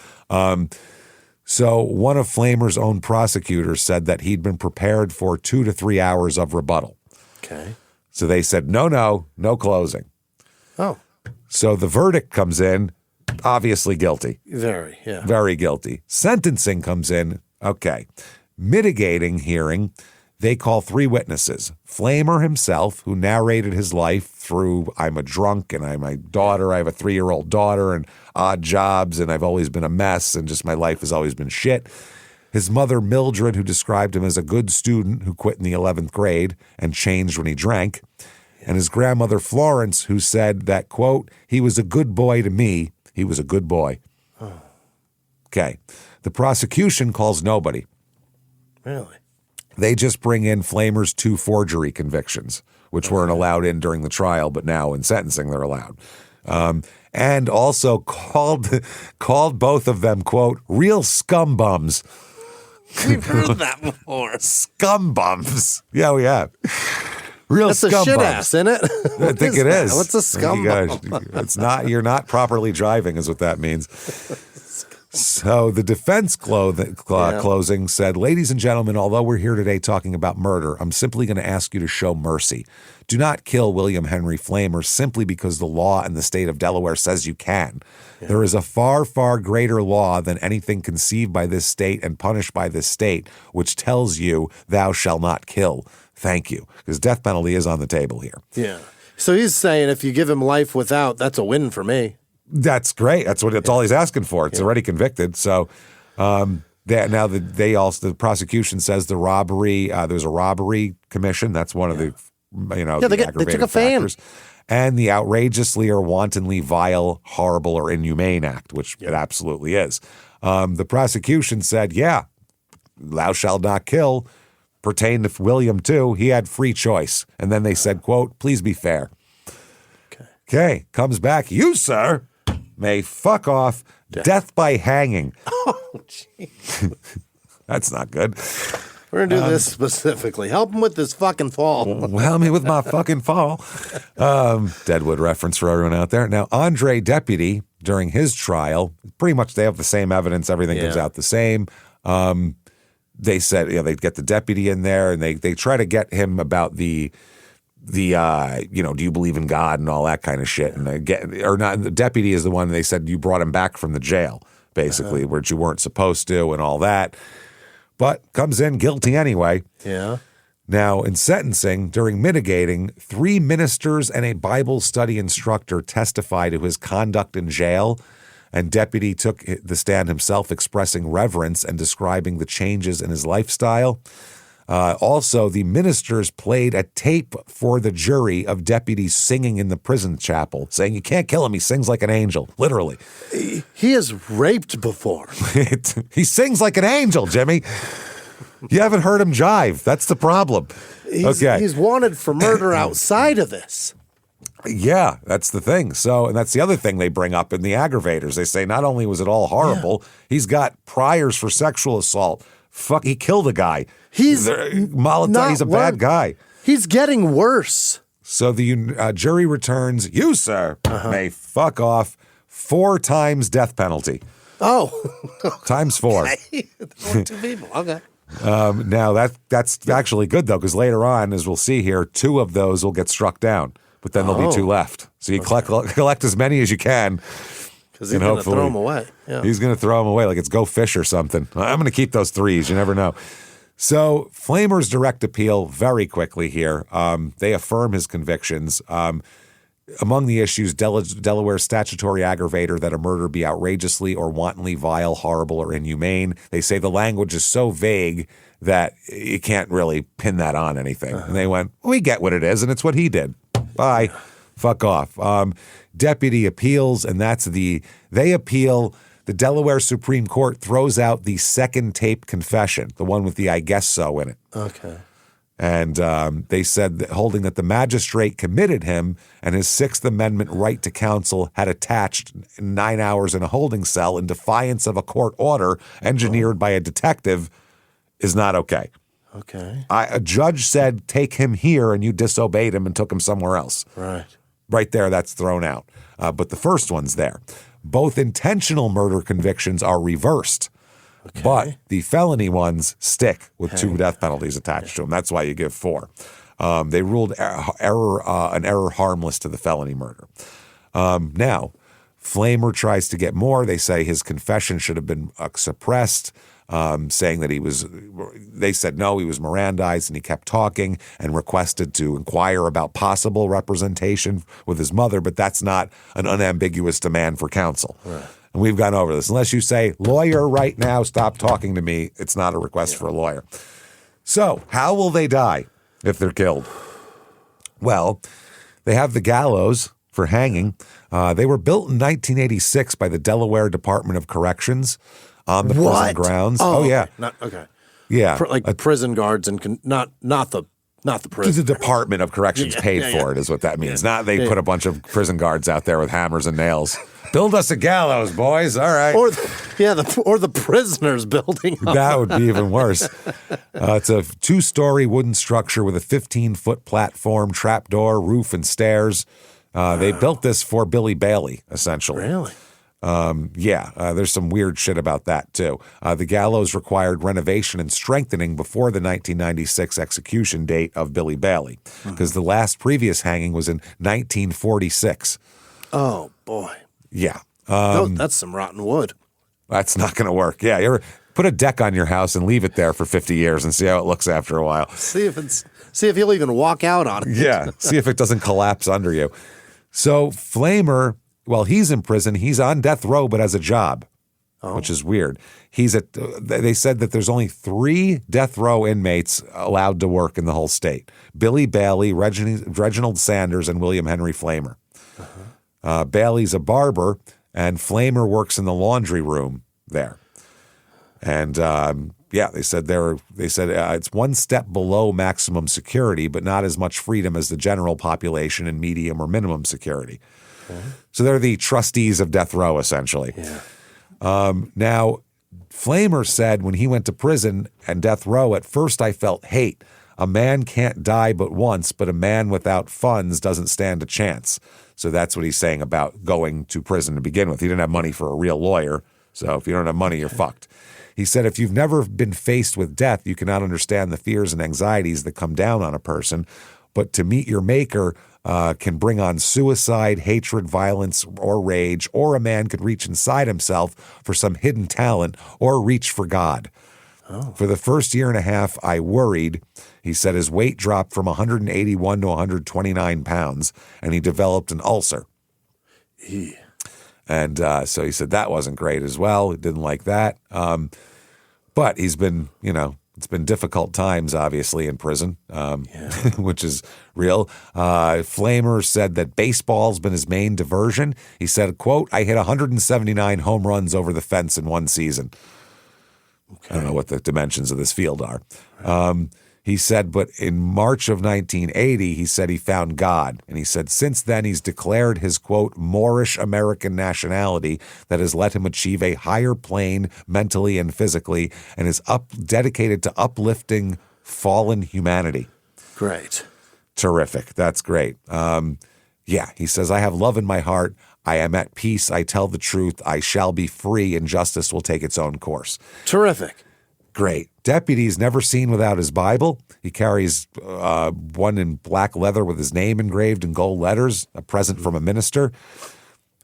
So one of Flamer's own prosecutors said that he'd been prepared for 2 to 3 hours of rebuttal. Okay. So they said, no closing. Oh. So the verdict comes in, obviously guilty. Very guilty. Sentencing comes in, okay. Mitigating hearing, they call 3 witnesses. Flamer himself, who narrated his life through, I'm a drunk and I'm a daughter, I have a 3-year-old daughter and odd jobs and I've always been a mess and just my life has always been shit. His mother, Mildred, who described him as a good student who quit in the 11th grade and changed when he drank. And his grandmother, Florence, who said that, quote, he was a good boy to me. He was a good boy. Oh. Okay. The prosecution calls nobody. Really? They just bring in Flamer's 2 forgery convictions, which weren't allowed in during the trial, but now in sentencing they're allowed. And also called both of them, quote, real scum bums. We've heard that before. Scum bums. Yeah, we have. Real That's scum a shit bums. ass, isn't it? I think it is. What's a scum bum? It's not. You're not properly driving, is what that means. So the defense closing said, ladies and gentlemen, although we're here today talking about murder, I'm simply going to ask you to show mercy. Do not kill William Henry Flamer simply because the law in the state of Delaware says you can. Yeah. There is a far, far greater law than anything conceived by this state and punished by this state, which tells you thou shalt not kill. Thank you. Because death penalty is on the table here. Yeah. So he's saying if you give him life without, that's a win for me. That's great. That's all he's asking for. It's already convicted. So the prosecution says the robbery, there's a robbery commission. That's one of the, they took a fan. Factors. And the outrageously or wantonly vile, horrible, or inhumane act, which it absolutely is. The prosecution said, thou shalt not kill pertained to William too. He had free choice. And then they said, quote, please be fair. Okay. Comes back. You, sir, may fuck off. Death by hanging. Oh, jeez. That's not good. We're going to do this specifically. Help him with this fucking fall. Help me with my fucking fall. Deadwood reference for everyone out there. Now, Andre Deputy, during his trial, pretty much they have the same evidence. Everything comes out the same. They said, they get the deputy in there and they try to get him about the do you believe in God and all that kind of shit. And the deputy is the one they said you brought him back from the jail, basically, which you weren't supposed to and all that. But comes in guilty anyway. Yeah. Now, in sentencing, during mitigating, 3 ministers and a Bible study instructor testified to his conduct in jail. And deputy took the stand himself, expressing reverence and describing the changes in his lifestyle. Also, the ministers played a tape for the jury of deputy singing in the prison chapel, saying, you can't kill him. He sings like an angel, literally. He has raped before. He sings like an angel, Jimmy. You haven't heard him jive. That's the problem. He's wanted for murder outside of this. Yeah, that's the thing. So, and that's the other thing they bring up in the aggravators. They say not only was it all horrible, he's got priors for sexual assault. Fuck, he killed a guy. He's a bad guy. He's getting worse. So the jury returns, you, sir, may fuck off 4 times death penalty. Oh. Times 4. Okay. 2 people. Okay. Now, that's actually good, though, because later on, as we'll see here, 2 of those will get struck down, but then there'll be 2 left. So you collect as many as you can. Because he's going to throw them away. Yeah. He's going to throw them away like it's Go Fish or something. I'm going to keep those 3s. You never know. So Flamer's direct appeal very quickly here. They affirm his convictions. Among the issues, Delaware's statutory aggravator that a murder be outrageously or wantonly vile, horrible, or inhumane. They say the language is so vague that you can't really pin that on anything. And they went, we get what it is, and it's what he did. Bye. Fuck off. Deputy appeals, and they appeal. The Delaware Supreme Court throws out the second tape confession, the one with the I guess so in it. Okay. And they said holding that the magistrate committed him and his Sixth Amendment right to counsel had attached 9 hours in a holding cell in defiance of a court order engineered by a detective is not okay. Okay. A judge said, take him here, and you disobeyed him and took him somewhere else. Right. Right there, that's thrown out. But the first one's there. Both intentional murder convictions are reversed, but the felony ones stick with 2 death penalties attached to them. That's why you give 4. They ruled an error harmless to the felony murder. Now, Flamer tries to get more. They say his confession should have been suppressed. Saying that they said no, he was Mirandized and he kept talking and requested to inquire about possible representation with his mother, but that's not an unambiguous demand for counsel. Right. And we've gone over this. Unless you say, lawyer right now, stop talking to me, it's not a request for a lawyer. So how will they die if they're killed? Well, they have the gallows for hanging. They were built in 1986 by the Delaware Department of Corrections. On the prison grounds. Oh yeah. Okay. Yeah. Like prison guards and not the prison. The Department of Corrections paid for it is what that means. Not they put a bunch of prison guards out there with hammers and nails. Build us a gallows, boys. All right. Or the prisoners building. That would be even worse. It's a 2-story wooden structure with a 15-foot platform, trapdoor, roof, and stairs. They built this for Billy Bailey, essentially. Really? There's some weird shit about that, too. The gallows required renovation and strengthening before the 1996 execution date of Billy Bailey, because the last previous hanging was in 1946. Oh, boy. Yeah. That's some rotten wood. That's not going to work. Yeah, you ever put a deck on your house and leave it there for 50 years and see how it looks after a while. See if you'll even walk out on it. Yeah, see if it doesn't collapse under you. So Flamer... Well, he's in prison. He's on death row, but has a job, which is weird. They said that there's only 3 death row inmates allowed to work in the whole state: Billy Bailey, Reginald Sanders, and William Henry Flamer. Bailey's a barber, and Flamer works in the laundry room there. And they said it's 1 step below maximum security, but not as much freedom as the general population in medium or minimum security. So they're the trustees of death row, essentially. Yeah. Now, Flamer said when he went to prison and death row, at first I felt hate. A man can't die but once, but a man without funds doesn't stand a chance. So that's what he's saying about going to prison to begin with. He didn't have money for a real lawyer. So if you don't have money, you're fucked. He said, if you've never been faced with death, you cannot understand the fears and anxieties that come down on a person. But to meet your maker can bring on suicide, hatred, violence, or rage, or a man could reach inside himself for some hidden talent or reach for God. For the first year and a half, I worried. He said his weight dropped from 181 to 129 pounds, and he developed an ulcer. And so he said that wasn't great as well. He didn't like that. But he's been, it's been difficult times, obviously, in prison, which is real. Flamer said that baseball's been his main diversion. He said, quote, I hit 179 home runs over the fence in one season. Okay. I don't know what the dimensions of this field are. He said, but in March of 1980, he said he found God. And he said since then he's declared his, quote, Moorish American nationality that has let him achieve a higher plane mentally and physically and is dedicated to uplifting fallen humanity. Great. Terrific. That's great. He says, I have love in my heart. I am at peace. I tell the truth. I shall be free and justice will take its own course. Terrific. Great. Deputies never seen without his Bible. He carries one in black leather with his name engraved in gold letters, a present from a minister.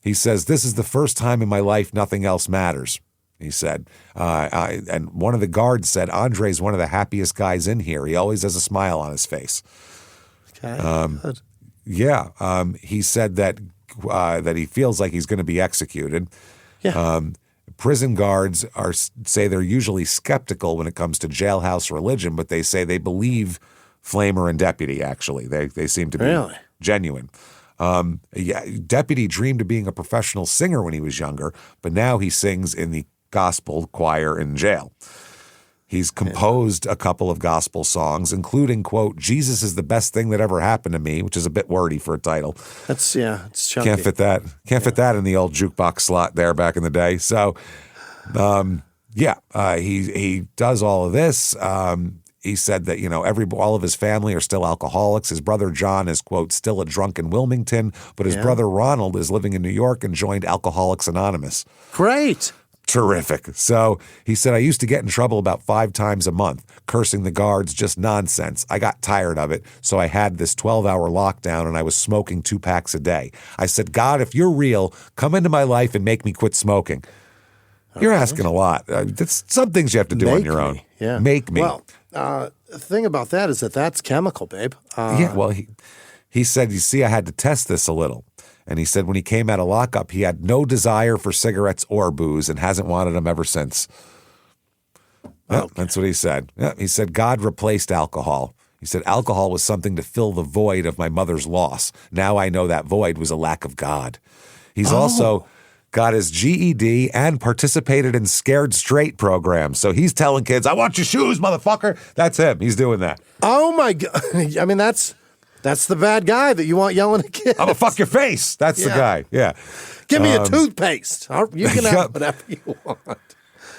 He says, "This is the first time in my life nothing else matters," he said. And one of the guards said, "Andre's one of the happiest guys in here. He always has a smile on his face." Okay. Good. Yeah. He said that he feels like he's going to be executed. Yeah. Prison guards say they're usually skeptical when it comes to jailhouse religion, but they say they believe Flamer and Deputy, actually. They seem to be genuine. Deputy dreamed of being a professional singer when he was younger, but now he sings in the gospel choir in jail. He's composed a couple of gospel songs, including, quote, "Jesus is the best thing that ever happened to me," which is a bit wordy for a title. It's chunky. Can't fit that. Fit that in the old jukebox slot there back in the day. So, he does all of this. He said that, all of his family are still alcoholics. His brother John is, quote, "still a drunk in Wilmington," but his brother Ronald is living in New York and joined Alcoholics Anonymous. Great. Terrific. So he said, "I used to get in trouble about 5 times a month, cursing the guards, just nonsense. I got tired of it, so I had this 12-hour lockdown and I was smoking 2 packs a day. I said, God, if you're real, come into my life and make me quit smoking." You're asking a lot. That's some things you have to do on your own. Yeah. Make me. Well, the thing about that is that's chemical, babe. He said, "You see, I had to test this a little." And he said when he came out of lockup, he had no desire for cigarettes or booze and hasn't wanted them ever since. That's what he said. He said God replaced alcohol. He said alcohol was something to fill the void of my mother's loss. Now I know that void was a lack of God. He's also got his GED and participated in Scared Straight programs. So he's telling kids, "I want your shoes, motherfucker." That's him. He's doing that. Oh, my God. I mean, that's the bad guy that you want yelling at kids. I'm going to fuck your face. That's the guy. Yeah. Give me a toothpaste. You can have whatever you want.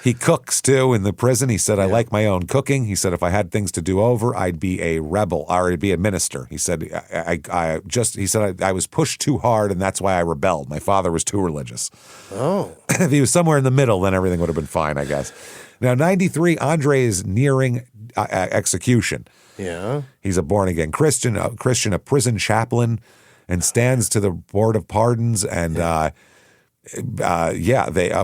He cooks, too, in the prison. He said, "I like my own cooking." He said, "If I had things to do over, I'd be a rebel or I'd be a minister." He said, I was pushed too hard, and that's why I rebelled. My father was too religious." Oh. If he was somewhere in the middle, then everything would have been fine, I guess. Now, 93, Andre is nearing execution. Yeah. He's a born-again Christian, a prison chaplain, and stands to the Board of Pardons. And, a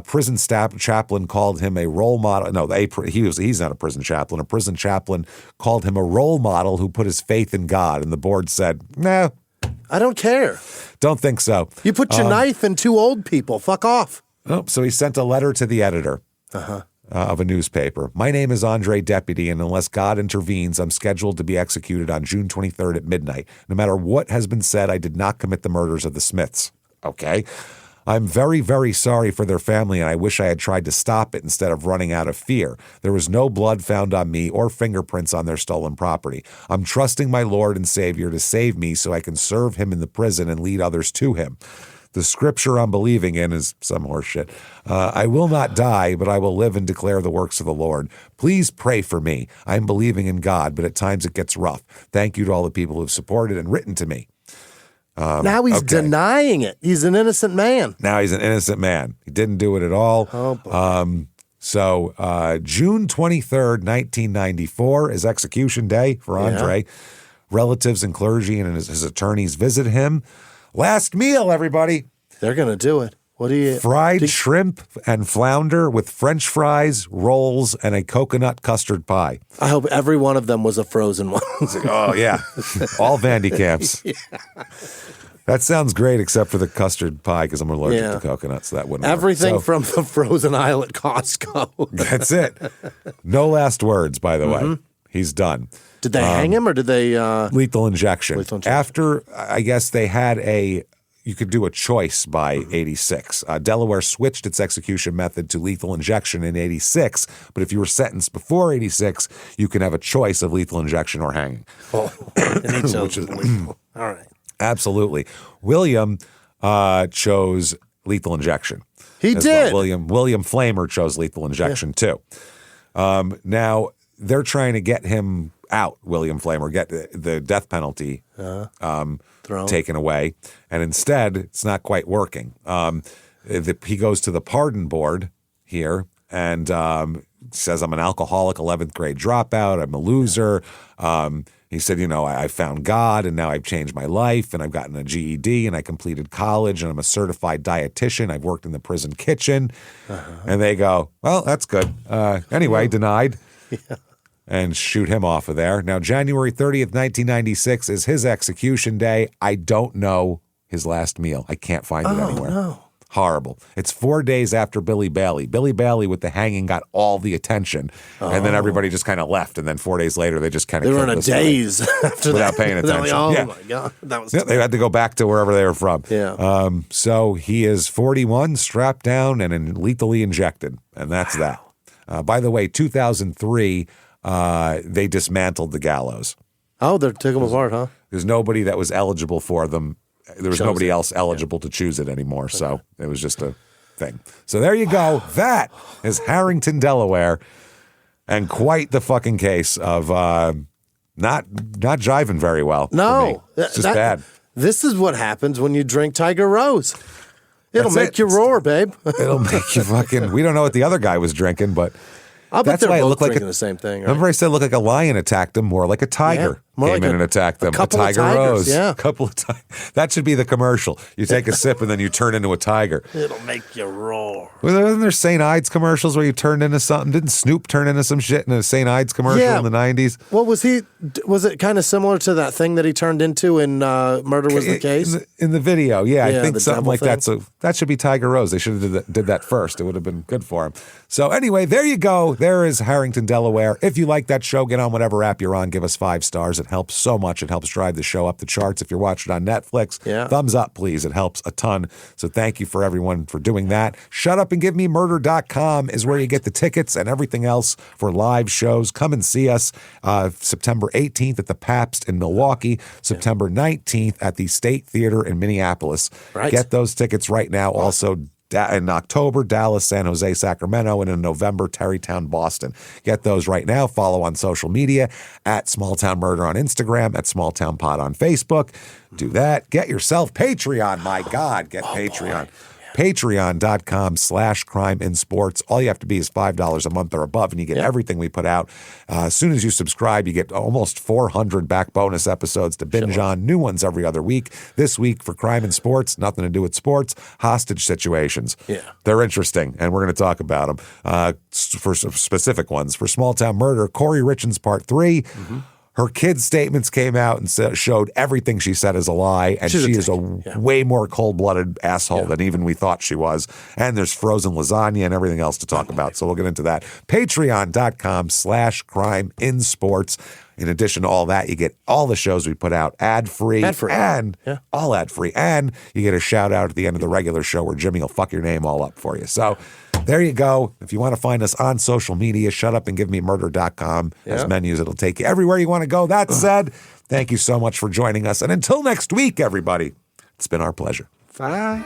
prison chaplain called him a role model. No, he's not a prison chaplain. A prison chaplain called him a role model who put his faith in God. And the board said, "No. I don't care. Don't think so. You put your knife in 2 old people. Fuck off." So he sent a letter to the editor. Of a newspaper. "My name is Andre Deputy, and unless God intervenes, I'm scheduled to be executed on June 23rd at midnight. No matter what has been said, I did not commit the murders of the Smiths." Okay. "I'm very, very sorry for their family, and I wish I had tried to stop it instead of running out of fear. There was no blood found on me or fingerprints on their stolen property. I'm trusting my Lord and Savior to save me so I can serve him in the prison and lead others to him. The scripture I'm believing in is some horse shit. I will not die, but I will live and declare the works of the Lord. Please pray for me. I'm believing in God, but at times it gets rough. Thank you to all the people who've supported and written to me." Now he's denying it. He's an innocent man. Now he's an innocent man. He didn't do it at all. Oh, boy. June 23rd, 1994 is execution day for Andre. Relatives and clergy and his attorneys visit him. Last meal, everybody. They're going to do it. What do you... Fried shrimp and flounder with French fries, rolls, and a coconut custard pie. I hope every one of them was a frozen one. Oh, yeah. All Vandy camps. Yeah. That sounds great, except for the custard pie, because I'm allergic to coconuts. So that wouldn't Everything work. from the frozen aisle at Costco. That's it. No last words, by the way. He's done. Did they hang him, or did they... Lethal injection. After, I guess they had you could do a choice by 86. Delaware switched its execution method to lethal injection in 86, but if you were sentenced before 86, you can have a choice of lethal injection or hanging. Oh, and he chose lethal. All right. Absolutely. William chose lethal injection. He did. Well. William Flamer chose lethal injection too. Now, they're trying to get him out, William Flamer, get the death penalty taken away. And instead, it's not quite working. He goes to the pardon board here, and says I'm an alcoholic, 11th grade dropout. I'm a loser. He said, I found God and now I've changed my life and I've gotten a GED and I completed college and I'm a certified dietitian. I've worked in the prison kitchen. And they go, well, that's good. Anyway, denied. Yeah. And shoot him off of there. Now, January 30th, 1996 is his execution day. I don't know his last meal. I can't find it anywhere. No. Horrible. It's 4 days after Billy Bailey. Billy Bailey with the hanging got all the attention, and then everybody just kind of left. And then 4 days later, they just kind of they were in a daze after without paying attention. Like, my God, that was they had to go back to wherever they were from. Yeah. So he is 41, strapped down, and lethally injected, and that's that. By the way, 2003, they dismantled the gallows. Oh, they took them apart, huh? There's nobody that was eligible for them. There was nobody else eligible to choose it anymore, so it was just a thing. So there you go. That is Harrington, Delaware, and quite the fucking case of not jiving very well. No, it's just bad. This is what happens when you drink Tiger Rose. It'll make you roar, babe. It'll make you fucking. We don't know what the other guy was drinking, but. I bet they're both drinking the same thing. Right? Remember I said it looked like a lion attacked him, more like a tiger came in and attacked them. A Tiger rose. Yeah. A couple of tigers. That should be the commercial. You take a sip and then you turn into a tiger. It'll make you roar. Wasn't there St. Ides commercials where you turned into something? Didn't Snoop turn into some shit in a St. Ides commercial in the 90s? What was he? Was it kind of similar to that thing that he turned into in Murder Was the Case? In the video, I think something like that. So that should be Tiger Rose. They should have did that first. It would have been good for him. So anyway, there you go. There is Harrington, Delaware. If you like that show, get on whatever app you're on. Give us 5 stars. It helps so much. It helps drive the show up the charts. If you're watching on Netflix, thumbs up, please. It helps a ton. So thank you for everyone for doing that. ShutUpAndGiveMeMurder.com is where you get the tickets and everything else for live shows. Come and see us September 18th at the Pabst in Milwaukee, September 19th at the State Theater in Minneapolis. Right. Get those tickets right now. Also, in October, Dallas, San Jose, Sacramento, and in November, Tarrytown, Boston. Get those right now. Follow on social media at Small Town Murder on Instagram, at Small Town Pod on Facebook. Do that. Get yourself Patreon. My God, get Patreon. Boy. Patreon.com/CrimeInSports. All you have to be is $5 a month or above, and you get everything we put out. As soon as you subscribe, you get almost 400 back bonus episodes to binge on. New ones every other week. This week for Crime and Sports, nothing to do with sports, hostage situations. Yeah. They're interesting, and we're going to talk about them. For some specific ones, for Small Town Murder, Corey Richins Part 3. Mm-hmm. Her kids' statements came out and showed everything she said is a lie, and she is a way more cold-blooded asshole than even we thought she was. And there's frozen lasagna and everything else to talk about, so we'll get into that. Patreon.com/CrimeInSports. In addition to all that, you get all the shows we put out ad-free. And all ad-free. And you get a shout-out at the end of the regular show where Jimmy will fuck your name all up for you. So there you go. If you want to find us on social media, ShutUpAndGiveMeMurder.com has menus. It'll take you everywhere you want to go. That said, thank you so much for joining us. And until next week, everybody, it's been our pleasure. Bye.